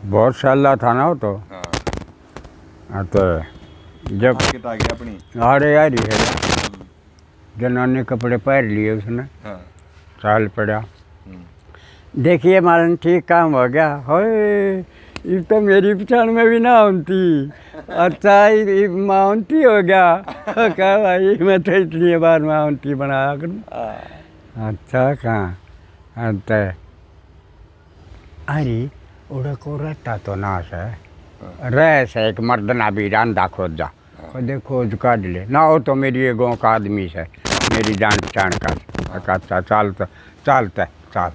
बहुत साला था ना वो तो। हाँ तो जब अपनी अरे यार है जनाने कपड़े पहन लिए उसने। चाल पड़ा। देखिए मालन ठीक काम हो गया। होए ये तो मेरी पहचान में भी ना होती। अच्छा माउंटी हो गया। क्या भाई मैं तो इतनी बार माउंटी बनाया करूँ। अच्छा कहाँ अच्छा अरे उड़ा को रहता तो नाश है रह से एक मर्दना भी रांधा खोज जा खुदे खोज काट ले ना हो तो मेरी ये गाँव का आदमी से मेरी जान पहचान का। अच्छा चालता चाल।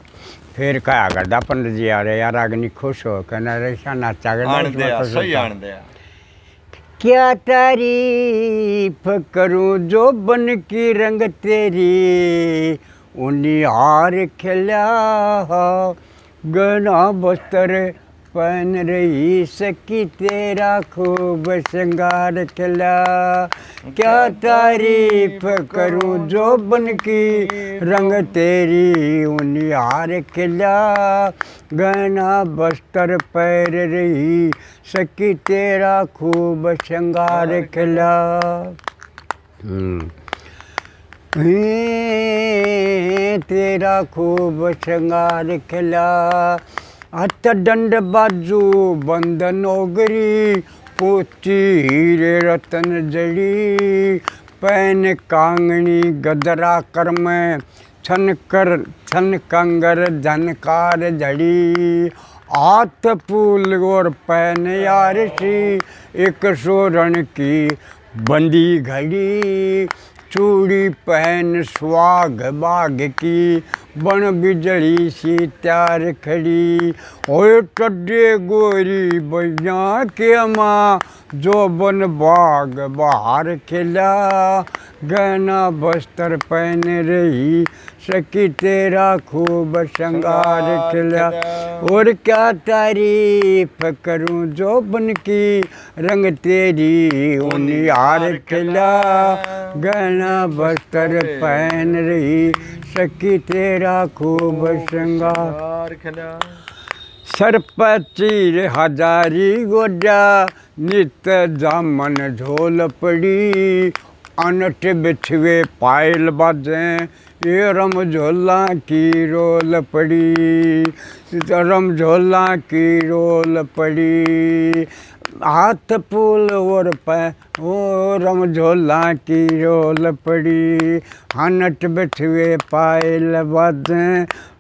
फिर क्या करता पंडित जी अरे यार अग्नि खुश हो कहना रेशा नाचा क्या तारीफ करूं जो बन की रंग तेरी, उन्हीं हार खिला गना बस्तर पहन रही सखी तेरा खूब श्रृंगार खिला। क्या तारीफ करूं जोबन की रंग तेरी उनियार खिला। गहना बस्तर पैर रही सखी तेरा खूब श्रृंगार खिला। तेरा खूब श्रृंगार खिला। हथ दंड बाजू बंधन ओगरी पोची हीरे रतन जड़ी। पैन कांगनी गदरा कर में छन कंगर झनकार झड़ी। हाथ फूल और पैन यार सी एक सोरण की बंदी घड़ी। चूड़ी पहन सुहाग बाग की बन बिजली सी त्यार खड़ी। ओए टड्डे गोरी बैया के माँ जो बन बाग बाहर खिला। गहना बस्तर पहन रही सखी तेरा खूब श्रृंगार खिला। और क्या तारीफ करूं जोबन की रंग तेरी उनियार खिला। गहना बस्तर पहन रही सखी तेरा खूब श्रृंगार खिला। सर पर चीर हजारी गोजा नित जामन झोल पड़ी। अनट बिछवे पायल बाजे ये रमझोला की रोल पड़ी। रमझोला की रोल पड़ी। हाथ फूल और ओ रमझोला की रोल पड़ी। हनट बिछवे पायल बाजे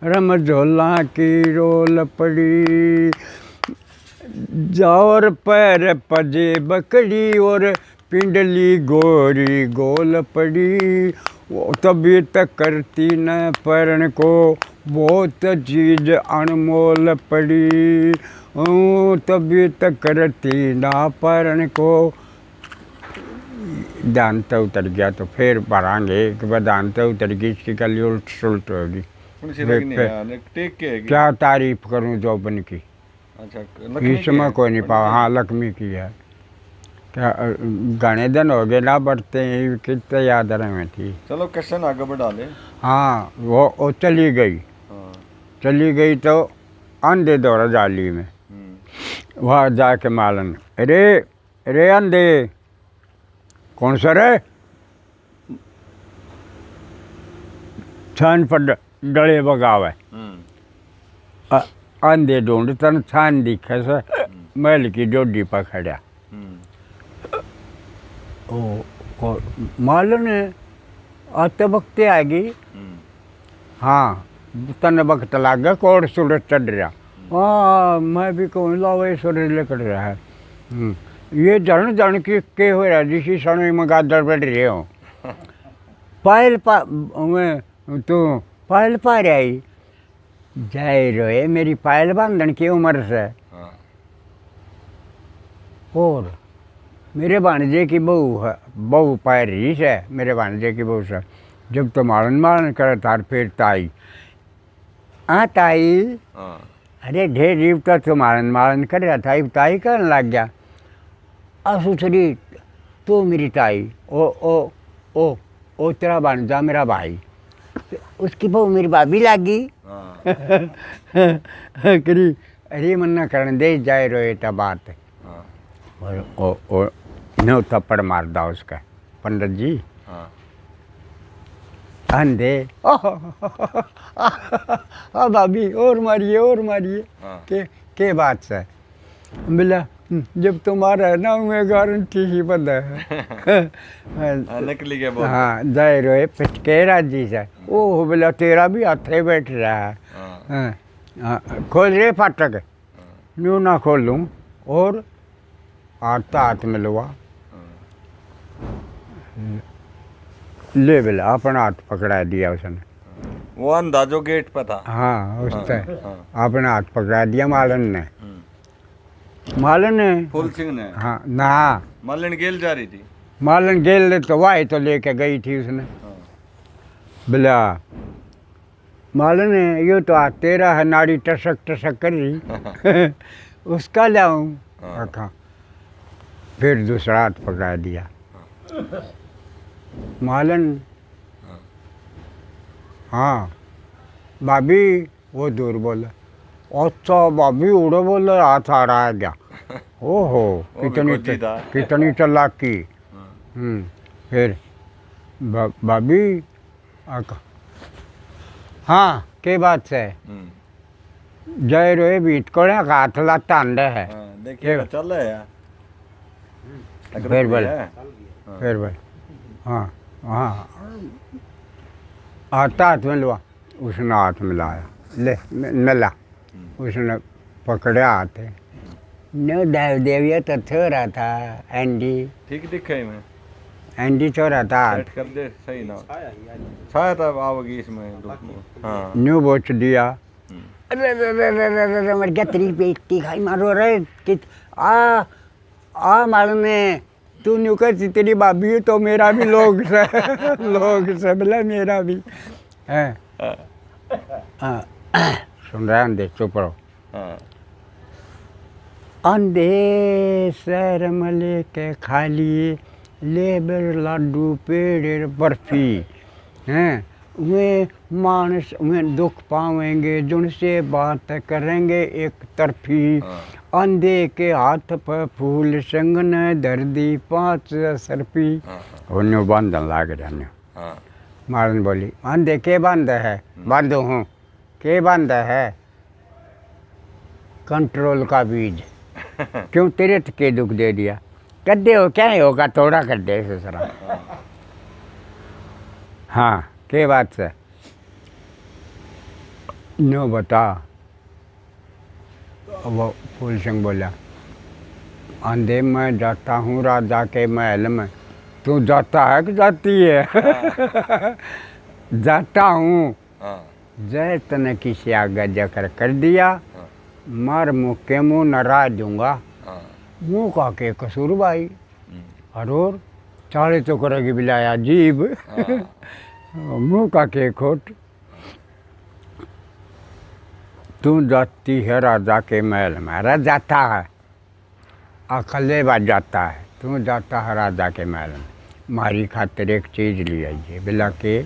रमझोला की रोल पड़ी। जोर पैर पजे बकड़ी और पिंडली गोरी गोल पड़ी। वो तबीयत करती न परण को बहुत चीज अनमोल पड़ी। तबीयत करती ना परण को। दांत उतर गया तो फिर भरांगे कि वह दांत उतर गई इसकी गली उल्ट सुलट होगी। क्या तारीफ करूं जोबन की। अच्छा इस समय कोई नहीं पावा। हाँ लक्ष्मी की है। क्या गाने दिन हो गए ना बढ़ते हैं कितने याद रहे थी। चलो क्वेश्चन आगे बढ़ा ले। हाँ वो चली गई। चली गई तो अंधे दौड़ा जाली में। वहाँ जाके मालन अरे अरे अंधे कौन सा रे। छान पर डले बगावे। अंधे ढूंढ तन छान दिखे से महल की डोडी पकड़ा। ओ मालन आते वक्त आ गई। हाँ तन वक्त लागे कोड़ सूरज चढ़ रहा। हाँ मैं भी कहूँ लावे सूरज लेकर रहा है। ये जन के हो रहा जिसी समय में गादर बैठ रहे हो। पायल पा तो पायल पा रही जाए रोए मेरी पायल बांधन की उम्र से। और मेरे भांजे की बहू पा रही है मेरे भांजे की बहू से। जब तो मालन करे तार फिर ताई ताई अरे ढेर जीवता तो मालन कर रहा था ताई करने लग गया। असुसरी तो मेरी ताई ओ तेरा भांजा मेरा भाई। उसकी बहू मेरी भाभी लागी। करी अरे मन्ना करने दे जाए रोए था बात। और नो थप्पड़ मार दा उसका पंडित जी। अंधे भाभी और मारिए के बात से। बोला जब तुम्हारा है ना मैं गारंटी ही बंद है। नकली के बोल। हाँ जाए रोए पिचकेरा जी से। ओह बोला तेरा भी हाथे बैठ रहा है। खोल रे फाटक। यूँ ना खोलूँ और हाथ में लुआ ले बोला अपना हाथ पकड़ा दिया उसने। वो अंधा जो गेट पर था। हाँ उसने अपना हाथ पकड़ा दिया मालन ने। फूल सिंह ने। हाँ ना मालन गेल जा रही थी। मालन गेल तो वाही तो लेके गई थी उसने। बोला मालन यो तो हाथ तेरा है नाड़ी टसक कर रही। उसका लाऊं? हाँ। रखा। फिर दूसरा हाथ पकड़ा दिया। मालन, हाँ भाभी, वो दूर बोला। अच्छा भाभी उड़े बोले, हाथ आ रहा है क्या? ओहो, वो भी खोजी था। कितनी चालाकी। फिर भाभी आका, हाँ के बात है जय रोए बीत को ना हाथ लाता अंडे है। देखिए चल रहा है यार। फिर बोल, हाँ। फिर बोल, हाँ हाँ आता हाथ में लुआ। उसने हाथ मिलाया, ले मिला। उसने पकड़ा हाथ। नो देविया तो छोरा था एंडी, ठीक दिखा ही मैं एंडी छोरा था। सेट कर दे सही ना छाया था आओगी इसमें धूप में। हाँ न्यू बोच दिया। अरे रे रे रे रे रे रे, मर गया तेरी बेटी खाई मारो रे कि आ मारने तू न्यू कर तेरी भाभी है तो मेरा भी लोग से लोग से बोला मेरा भी है। सुन रहा है, चुप रहो। हाँ अंधे सर मले के खाली लेबर लाडू पेड़ बर्फी हैं वे मानस वे दुख पावेंगे जिनसे बात करेंगे एक तरफी। अंधे के हाथ पर फूल संगन धर दी 5 सरपी। उन्हें बांधन लाग रहा। मारन बोली, अंधे के बांध है? बांधो हूँ। के बांध है? कंट्रोल का बीज। क्यों तेरे के दुख दे दिया? कर दे हो क्या होगा, थोड़ा कर दे ससुरा। हाँ के बात से नो बता। वो फूल सिंह बोला, अंधे मैं जाता हूँ राजा के महल में। तू जाता है कि जाती है? जाता हूँ। जय तने किसी आगे जाकर कर दिया, मार मुँह के मुँह नाराज दूंगा। मुँह का के कसूर भाई, अरोर चाले तो करेगी बिलाया जीभ। मुँह का के खोट। तू जाती है राजा के महल में। राजा जाता है, अकले बात जाता है। तू जाता है राजा के महल में, मारी खातिर एक चीज ले आइए। बिला के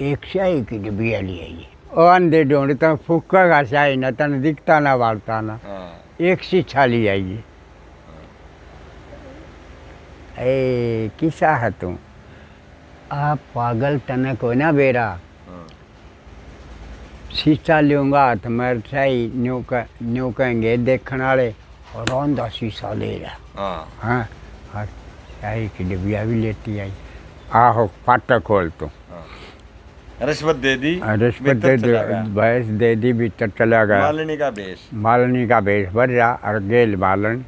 एक शाही की डिबिया ले आइए। ओ अंधे ढूंढ तो फूका का शाही ना, तन दिखता ना वालता ना। एक शिक्षा ले आइए। ए किसा है तू? आप पागल तने को ना बेरा। शीशा लूँगा हाथ में सही न्यू कहेंगे देखने वाले, और औंधा शीशा ले रहा। हाँ और शाही की डिबिया भी लेती आई। आहो फाटक खोल तू। रिश्वत दे दी, रिश्वत दे दी, भैंस दे दी, भीतर चला गया। मालनी का भेष भर जा और गेल मालन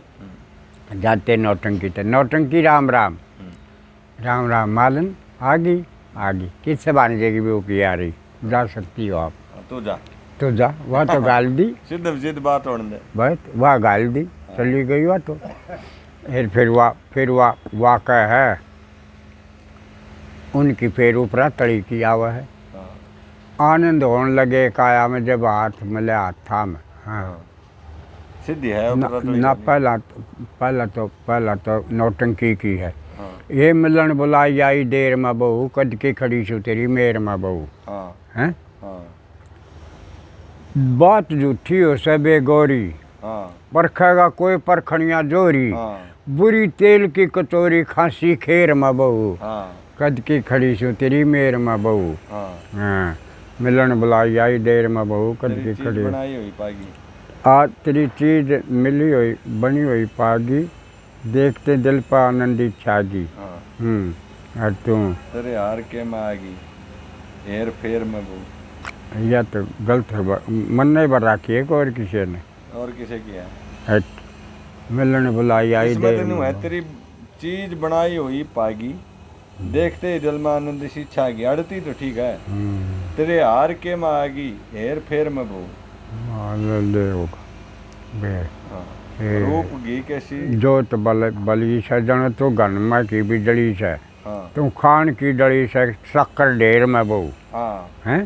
जाते नौटंकी थे। नौटंकी राम राम राम राम। मालन आ गई किससे बांध देगी वो की आ रही। जा सकती हो आप, तो जा। वह तो गाल दी, सीध बात बस वह गाल दी, चली गई वह तो। फिर वाह कह है उनकी फिर ऊपरा तड़ी की आवा है। आनंद होने लगे काया में जब हाथ मिले हाथ था में। हाँ सिद्धि है ना पहला तो नौटंकी की है। ये मिलन बुलाई आई देर में बहू, कद की खड़ी सु तेरी मेर में बहू। हैं बात झूठी हो सबे गोरी, परखेगा कोई परखनिया जोरी। बुरी तेल की कटोरी खांसी खेर में बहू, कद की खड़ी सु तेरी मेर में बहू। हाँ मिलन बुलाई आई देर में बहू, कद की खड़ी आ तेरी चीज मिली हुई बनी हुई पागी, देखते दिल पर आनंदी छागी। और तू तेरे हार के में आगी हेर फेर में बहू। या तो गलत है, मन नहीं भर रखी है और किसी ने, और किसे किया। मिलन बुलाई आई देर है तेरी चीज बनाई हुई पागी, देखते ही दिल में आनंद सी छागी। अड़ती तो ठीक है, तेरे हार के में आगी हेर फेर में बहू। रूप गी कैसी जोत बली सजन तो गनमा की भी डली से। तुम खान की डली से शक्कर ढेर में बहू। हैं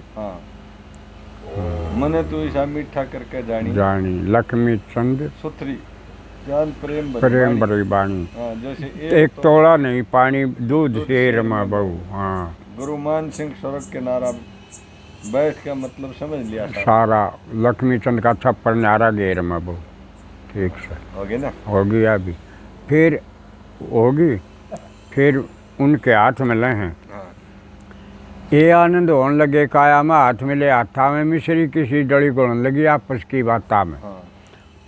मने तू ईसा मीठा करके जानी जानी लक्ष्मी चंद सुथरी जान प्रेम प्रेम भरी बाणी। हाँ, जैसे एक तोड़ा नहीं पानी दूध शेर में बहू। हाँ, गुरु मान सिंह सड़क के नारा बैठ का मतलब समझ लिया था। सारा लक्ष्मी चंद का छप्पर नारा घेर में बहू। ठीक से हो गया ना, होगी अभी फिर होगी। फिर उनके हाथ में ले हैं हाँ, ये आनंद होने लगे काया में हाथ में ले हाथा में मिश्री किसी डली गोड़न लगी आपस की बाता में। हाँ,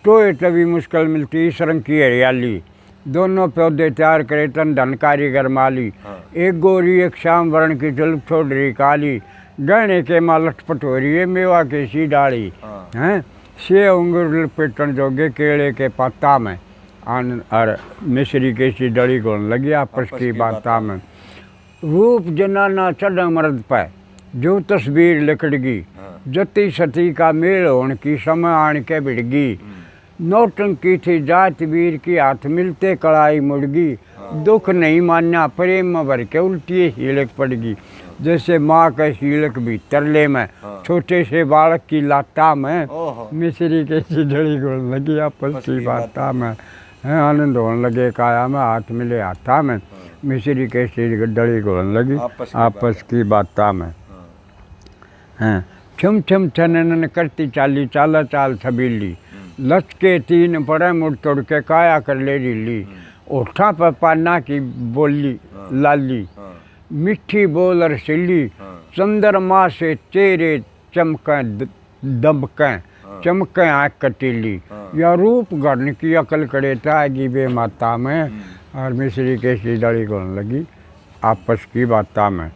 तो ये तभी मुश्किल मिलती इस रंग की हरियाली दोनों पौधे तैयार करे तन धन कारीगर माली। हाँ, एक गोरी एक श्याम वर्ण की जुल्फ छोड़ रही काली गहने के माँ लटपट हो रही है मेवा के सी डाली हाँ, हैं से अंगूर लपेटन जोगे केले के पत्ता में आनंद और मिश्री के सी डली गोड़न लगी आपस की बाता में। रूप जनाना चढ़ मर्द पर जो तस्वीर लिखड़गी हाँ, जती सती का मेल होने की समय आन के भिड़गी। नौटंकी थी जात वीर की हाथ मिलते कड़ाई मुड़गी। दुख नहीं मान्या प्रेम में भर के उल्टी हीलक पड़गी। जैसे माँ का हीलक भी तरले में हाँ। छोटे से बालक की लाता में ओहो, मिश्री के सिजड़ी गोड़ लगी आपस की बाता में। हैं आनंद होने लगे काया में हाथ मिले हाथा में मिश्री के सिजड़ी गोड़ लगी आपस की बाता में। हैं छम छम छनन करती चाली चाला चाल छबीली लचके तीन पड़े मुड़ तोड़ के काया कर ले ढीली। ओठा पर पाना की बोली लाली हाँ, मिठी बोल और सिली हाँ, चंद्रमा से चेहरे चमकें दबकें चमकें आँख कटीली। हाँ। या रूप गढ़ की अकल करे तागी बे माता में और मिश्री के सीधड़ी गोन लगी आपस की बाता में।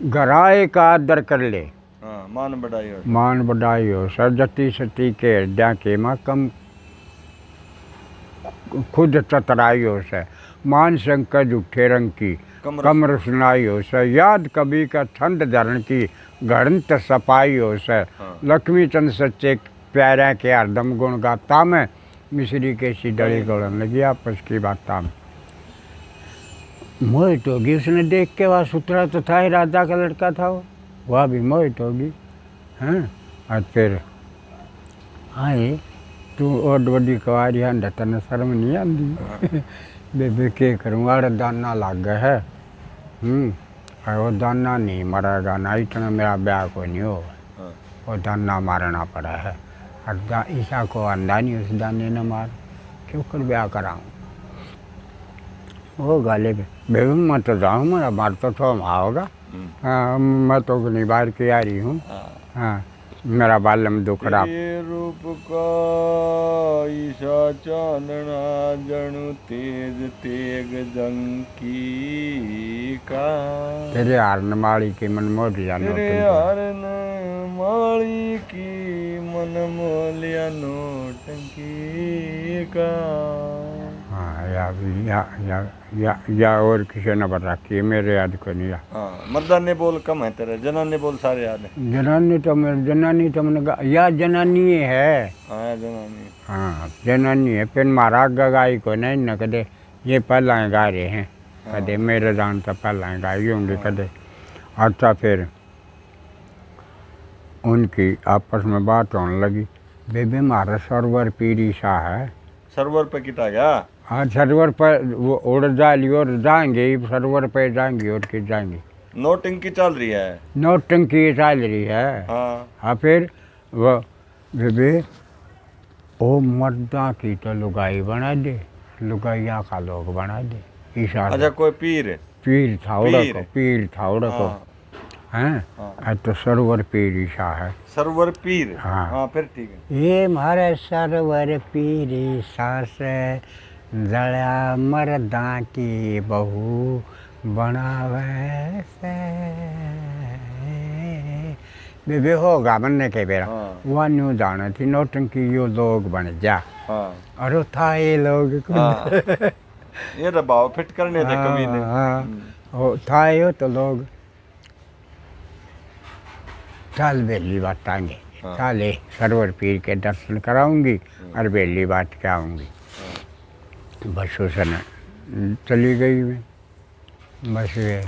गराए का आदर कर ले हाँ, मान बढ़ाई हो। मान बढ़ाई हो सरजती सती के हृदय के माँ कम खुद चतराई हो से मान शंकर झूठे रंग की कमर सुनाई हो से याद कभी का छंद धरण की गणत सफाई हो से। हाँ। लक्ष्मी चंद सच्चे प्यारे के हरदम गुण गाता में मिश्री के सीधड़ी गोड़न लगी आपस की बाता में। मोहित होगी उसने देख के वह सुथरा तो था ही राजा का लड़का था वो वह भी मोहित होगी हैं। और फिर आए तू और बड़ी कवारी आंदा तने शर्म नहीं आती बेबे के करूँ आड़ दाना लग गया है और वो दाना नहीं मरेगा ना इतना मेरा ब्याह को नहीं होगा। हाँ, वो दाना मारना पड़ा है और ईसा को अंडा नहीं उस दाने न मार क्यों कर ब्याह कराऊँ वो गाले पे बेबी मैं तो जाऊँ मेरा मार तो होगा। हाँ मैं तो नहीं बाहर की आ रही हूँ। हाँ मेरा बालम दुख रहा तेरे रूप का ईसा चांदना जणु तेज तेग जंकी का तेरे हारन माड़ी की मन मोट जानो तेरे हरन माली की मन मोलिया नोटंकी का। हाँ या और किसी ने बता रखी मेरे याद को नहीं। हाँ, मर्दाने बोल कम है तेरे, जनाने बोल सारे याद है। जनानी तो मैंने या जनानी है। हाँ, जनानी। हाँ जनानी है फिर मारा गाई को नहीं न कदे ये पहला गा रहे हैं कदे मेरे जान तो पहला गाई होंगे कदे। अच्छा फिर उनकी आपस में बात होने लगी बेबे मारा सरवर पीरी सा है सर्वर पे किटा गया। हाँ सर्वर पर वो उड़ जाएगी और जाएंगे सर्वर पे जाएंगे और के जाएंगे। नोटिंग की चल रही है। नौटंकी चल रही है। हाँ, हाँ फिर वो बेबे ओ मर्दा की तो लुगाई बना दे लुगाइया का लोग बना दे ईशा अच्छा कोई पीर पीर था पीर था उड़ा को हाँ, हैं हाँ। आज तो सरवर पीर ईशा है। सर्वर पीर। हाँ। हाँ, फिर ठीक है। ये मारे सरवर पीर ईशा से जड़ा मर्दा की बहू बनावे से बेबे होगा बनने के बेरा। हाँ। वह न्यू जाना थी नौटंकी यो लोग बन जा हाँ, और था ये लोग हाँ। ये दबाव फिट करने थे कभी ने। हाँ वो था ये तो लोग चल बेली बात आएंगे। हाँ। चले सरवर पीर के दर्शन कराऊंगी और बेली बात के आऊँगी। बस उसने चली गई मैं बस ये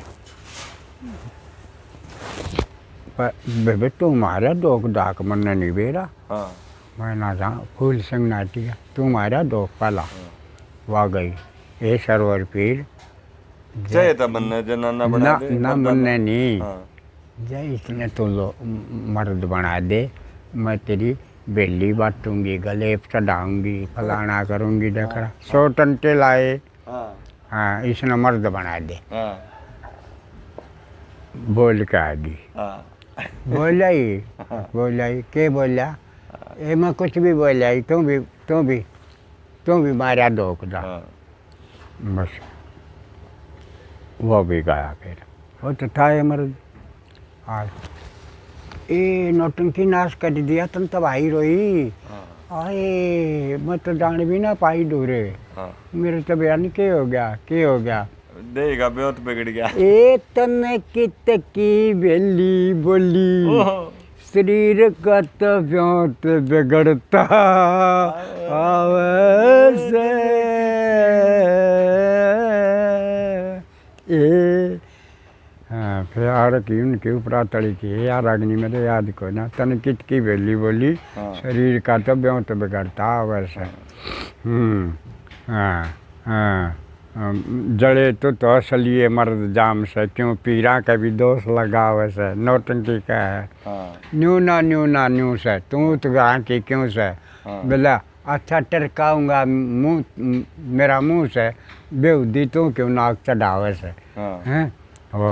बेबे तुम्हारा दोख डाक मन नहीं बेरा हाँ मैं ना जा फूल संग नाटिया तुम्हारा दोख पाला वाह गई ए सरवर पीर चाहे तो मन जनाना बना ना दे ना मर्दाना। मन नहीं हाँ जय इसने तो लो मर्द बना दे मैं तेरी बेली बांटूंगी गले चढ़ाऊंगी फलाना करूंगी देखा 100 टंटे लाए हाँ हाँ इसने मर्द बना दे हाँ बोल के आ गई हाँ बोला ही के बोला ए मैं कुछ भी बोला ही तू भी मारा दोख दा हाँ बस वो भी गया फिर वो तो था ये मर्द आज ए नौटंकी नाश कर दिया तुम तब आई रोई हाँ आए मैं तो जान भी ना पाई डोरे हाँ मेरे तो बयान के हो गया देगा बहुत बिगड़ गया। ए तन कित की बेली बोली ओहो, शरीर का तो ब्योत बिगड़ता आवसे ए हाँ प्यार की उनके ऊपर तड़ी की यार अग्नि में तो याद को ना तन कित की बेली बोली हाँ। शरीर का तो ब्योत बिगड़ता आवसे हाँ हाँ जड़े तो असलिए मर्द जाम से क्यों पीरा का भी दोष लगा वैसे नौटंकी का है हाँ न्यू ना से तू तो गा की क्यों से हाँ। बोला अच्छा टरकाऊंगा मुँह मेरा मुँह से बेउदी तू क्यों नाक चढ़ावे से हाँ हैं वो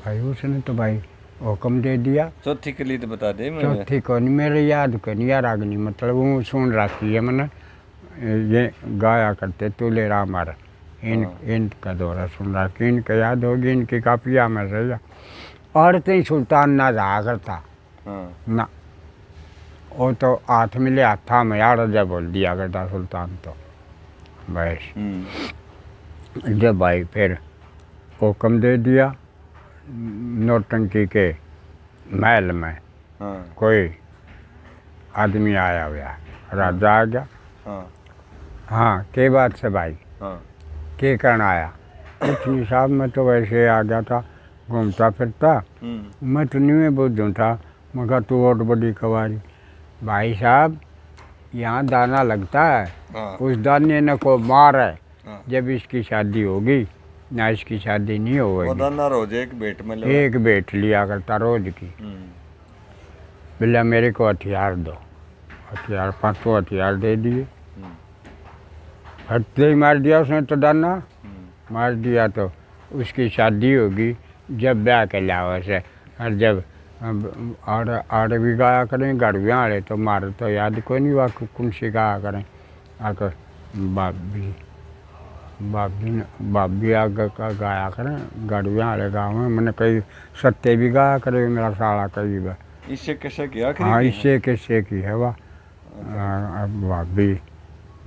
भाई उसने तो भाई हुक्म दे दिया चौथी कली तो बता दे मुझे। चौथी को नहीं मेरे याद को नहीं यार अग्नि मतलब वो सुन रखी है मैंने ये गाया करते तुले रामार इनका दौरा सुन रहा कि इनका याद होगी इनकी काफिया में से औरतें ही सुल्तान ना रहा करता हाँ ना वो तो हाथ मिले हाथा में यार जब बोल दिया करता सुल्तान तो बस जब भाई फिर हुक्म दे दिया नौटंकी के महल में हाँ कोई आदमी आया हुआ राजा आ गया हाँ हाँ के बात से भाई हाँ के करना आया कुछ नहीं साहब मैं तो वैसे आ गया था घूमता फिरता मैं तो नहीं में बुद्धू था मगर तू और बड़ी कवारी भाई साहब यहाँ दाना लगता है हाँ उस दाने न को मार है हाँ। जब इसकी शादी होगी ना इसकी शादी नहीं वो होगी दाना रोज एक बेट में ले। एक बेट लिया करता रोज की बोला मेरे को हथियार दो हथियार 5 हथियार दे दिए फटते ही मार दिया उसने तो दाना मार दिया तो उसकी शादी होगी जब ब्याह के लावा से और जब आड़ भी गाया करें गड़वियाँ आड़े तो मार तो याद कोई नहीं हुआ कौन सी गाया करें आकर बाबी आगे का गाया करें गड़वियाँ आड़े गाँव में मैंने कई सत्य भी गाया करे मेरा साला कई बार इससे कैसे किया हाँ इससे कैसे की है वाह भाभी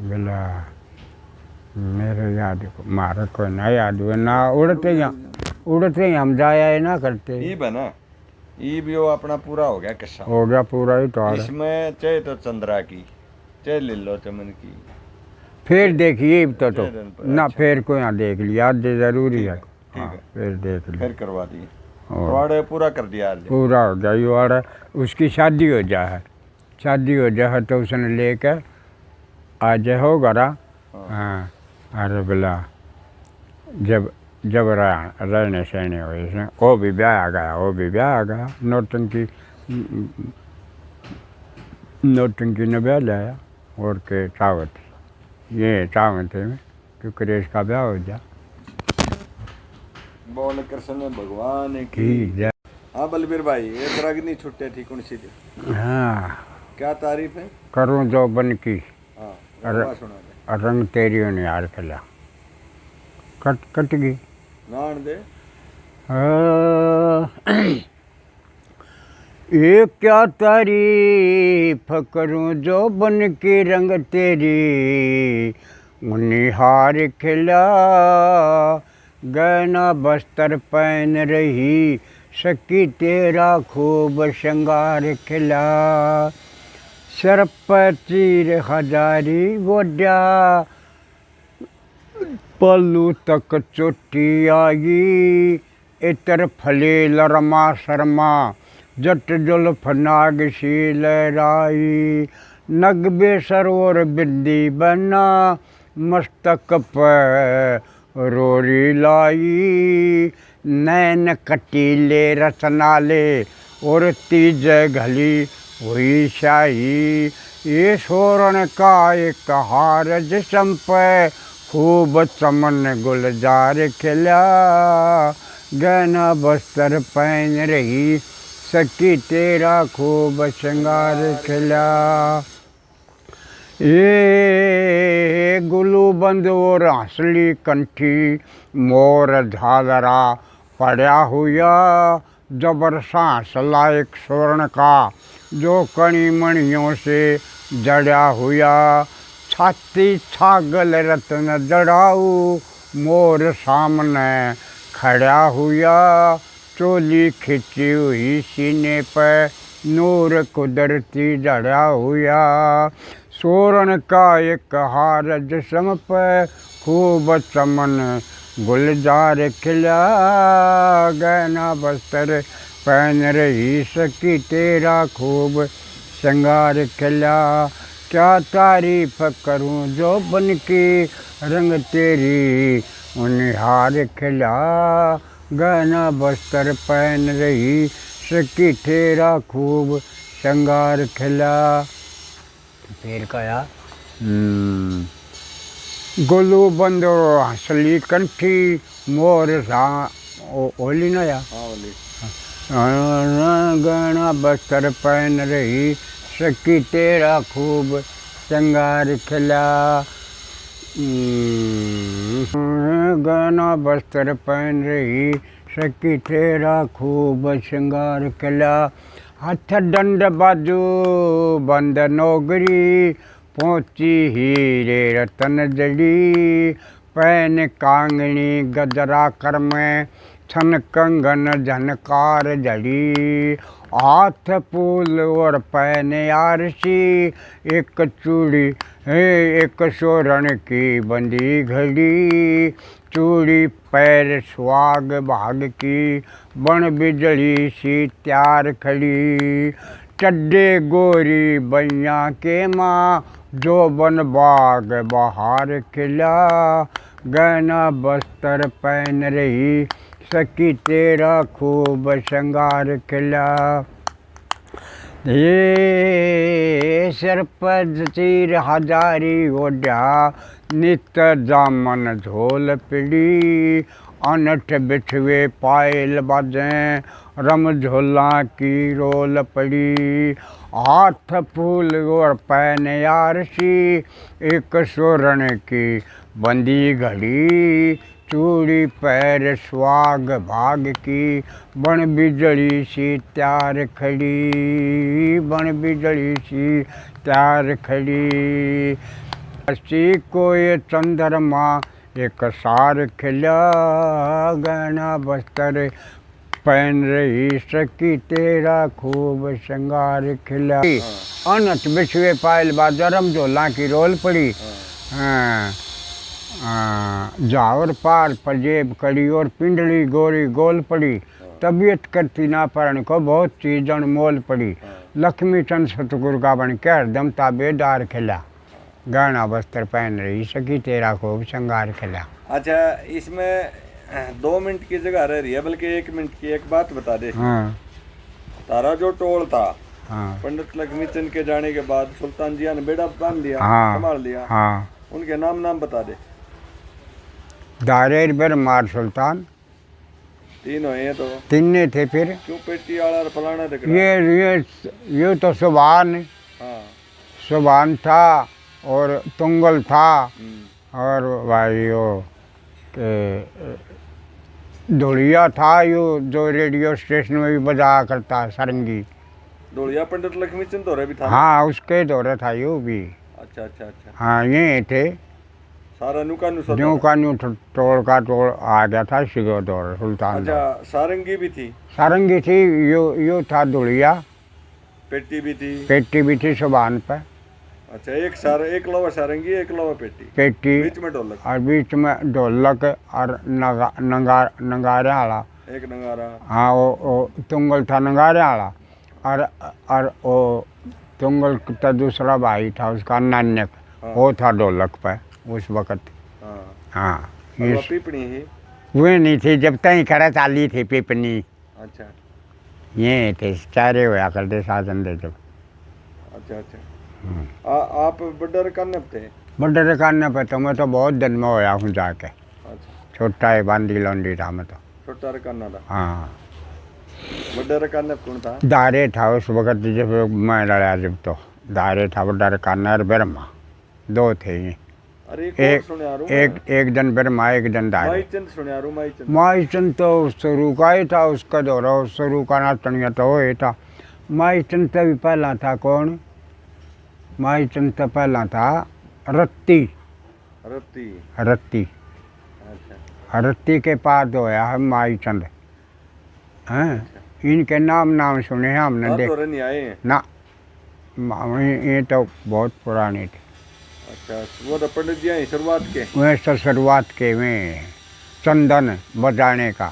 बोला मेरे याद को मारा को ना याद हुआ ना उड़ते ही हम जाया है ना करते ये बना ये भी वो अपना पूरा हो गया किस्सा। हो गया पूरा ही तो इसमें चाहे तो चंद्रा की चाहे लीलो चमन की फिर देखिए तो दिन पर, ना अच्छा। फिर को यहाँ देख लिया जरूरी है ठीक हाँ, है। फिर देख लिया फिर करवा दी और वाड़े पूरा कर दिया आज। पूरा हो गया ये और उसकी शादी हो जाए तो उसने लेकर आज होगा ना हाँ अरे बोला जब रहने सहने हुए इसने वो भी ब्याह आ गया नौटंकी ने ब्याह लाया और के चावत में कि क्रेश का ब्याह हो जा बोल कृष्ण भगवान की की जा हाँ बलबीर भाई ये अग्नि छुट्टे थी कौन सी थी हाँ क्या तारीफ है। करूँ जो बन की हाँ अरे रवा सुना दे रंग तेरी ने यार खिला कट गई नान दे ये क्या तारीफ करूं जो बन के रंग तेरी निहार खिला गहना बस्तर पहन रही सकी तेरा खूब श्रृंगार खिला सर पर चीर हजारी गोड्या पल्लू तक चोटी आई इतर फले लरमा शर्मा जट जुल्फ नाग सी लहराई, नगबे सरोवर बिंदी बना, मस्तक पर रोरी लाई। नैन कटीले रतनाले और तीज घली हुई शाही, ये सोरण का एक हार जिसम पे खूब चमन गुलजार खिला। गहना बस्तर पहन रही सखी तेरा खूब श्रृंगार खिला। ये गुलू बंद और हंसली कंठी, मोर झालरा पड़ा हुआ, जबर सांस लायक स्वर्ण का जो कणी मणियों से जड़ा हुआ। छाती छागल रत्न जड़ाऊ, मोर सामने खड़ा हुआ, चोली खिंची हुई सीने पर नूर कुदरती जड़ा हुआ। सोरण का एक हार जिस्म पे खूब चमन गुलजार खिला। गहना बस्तर पहन रही सखी तेरा खूब श्रृंगार खिला। क्या तारीफ करूं जो बन की रंग तेरी उनिहार खिला। गहना बस्तर पहन रही सखी तेरा खूब श्रृंगार खिला। फिर कहा गोलू बंदो हंसली कंठी, मोर सा ओली ना या गहना बस्तर पहन रही सखी तेरा खूब श्रृंगार खिला। गहना बस्तर पहन रही सखी तेरा खूब श्रृंगार खिला। हथ डंड बाजू बंद नौगरी, पहुँची हीरे रतन जड़ी। पैन कांगनी गजरा कर में, छन कंगन झनकार जड़ी। हाथ फूल और पैन आरसी, एक चूड़ी एक सोरण की बंदी घड़ी। चूड़ी पैर सुहाग भाग की, बन बिजली सी त्यार खड़ी। चड्डे गोरी बैया के माँ, जो बन बाग बहार खिला। गहना बस्तर पहन रही सखी तेरा खूब श्रृंगार खिला। ये सिर पर चीर हजारी ओढ़ा, नित जामन झोल पिड़ी। अनठ बिछवे पायल बाजें, रम झोला की रोल पड़ी। हाथ फूल और पैन आरसी, एक सोरण की बंदी घड़ी। चूड़ी पैर सुहाग भाग की, बन बिजली सी त्यार खड़ी। बन बिजली सी त्यार खड़ी। हसी को ये चंद्रमा एक सार खिला। गहना बस्तर पहन रही सखी तेरा खूब श्रृंगार खिला। अनट बिछवे पायल बाजरम झोला की रोल पड़ी। जावर पार पजेब कड़ी और पिंडली गोरी गोल पड़ी। तबीयत करती ना परण को बहुत चीज अनमोल पड़ी। लक्ष्मी चंद सतगुरु का बन के हरदम ताबेदार खिला। गहना वस्त्र पहन रही सखी तेरा खूब श्रृंगार खिला। अच्छा, इसमें 2 मिनट की जगह रह रही है, बल्कि 1 मिनट की। एक बात बता दे, तारा जो टोल था, पंडित लक्ष्मी चंद के जाने के बाद सुल्तान जिया ने बेड़ा बांध लिया, संभाल लिया। उनके नाम बता दे। दारेर मार सुल्तान तीन हुए तो तीन थे। फिर क्यों पेटी वाला फलाना ये तो सुभान, सुभान था और तुंगल था और भाई वो धुलिया था, यो जो रेडियो स्टेशन में भी बजा करता सारंगी। धुलिया पंडित लक्ष्मी चंद दौरे भी था। हाँ, उसके दौरे था यो भी। अच्छा। हाँ, ये थे सारा न्यू टोल का टोल आ गया था सिगो दौर सुल्तान। अच्छा, सारंगी भी थी। सारंगी थी, यो था धुलिया। पेटी भी थी सुभान पर। अच्छा, एक लवा सारंगी, एक लवा पेटी, बीच में ढोलक, और बीच में ढोलक और नगारे वाला। एक नगारा। हाँ, वो तुंगल था नगारे वाला। और वो तुंगल का दूसरा भाई था उसका नान्यक, वो था ढोलक पे उस वक़्त। हाँ और वो पीपनी ही। वे नहीं थी जब तक खड़ा चाली थी पीपनी। अच्छा ये थे चारे हुआ करते साधन दे जब। अच्छा अच्छा। आप बडर करने थे? बड़े करने पे तो मैं तो बहुत दिन में होया हूँ जाके। अच्छा छोटा है बांदी लौंडी था मैं तो। छोटा रकाना था। हाँ बड़ा रकाना कौन था? दारे था उस वक़्त जब मैं लड़ा जब तो दारे था बड़ा रकाना और ब्रह्मा, दो थे ये। अरे एक सुने आरू एक दिन ब्रह्मा एक दिन दारे। माईचंद सुने आरू माईचंद। माईचंद तो शुरू का ही था उसका दौरा, शुरू का नाचनिया तो वो ही था। माईचंद से भी पहला था कौन? माईचंद से पहला था रत्ती। रत्ती। रत्ती अच्छा रत्ती के पास होया है माईचंद। हैं इनके नाम सुने हैं हमने आप देख तो नहीं आए हैं? ना। ये तो बहुत पुराने थे। अच्छा वो तो पंडित जी हैं शुरुआत के? वह तो शुरुआत के में चंदन बजाने का।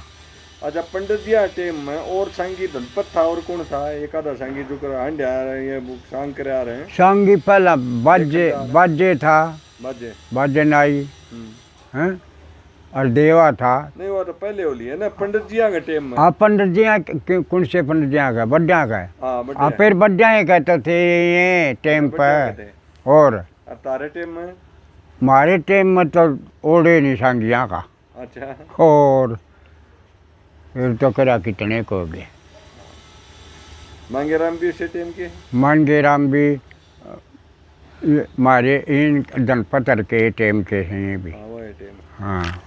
अच्छा पंडित जी टाइम में और सांगी धनपत था और कौन था? एक आधा सांगी जो कर हंड आ रहे हैं ये सांग करे आ रहे हैं। सांगी पहला बाजे था, बाजे। बाजे नाई हम्म। हैं और देवा था। नहीं वो तो पहले होली है ना पंडित जी के टाइम में। हाँ पंडित जी कौन से पंडित जी का बड्डा का? हाँ हाँ बड़े फिर बड्डा ही कहते थे ये टाइम पर। और तारे टाइम में? हमारे टाइम में तो ओढ़े नहीं सांगिया का। अच्छा और फिर तो करा कितने को हो गए। मांगेराम भी उसी टाइम के? मांगेराम भी हमारे इन जनपतर के टाइम के हैं ये भी। हाँ वो टाइम। हाँ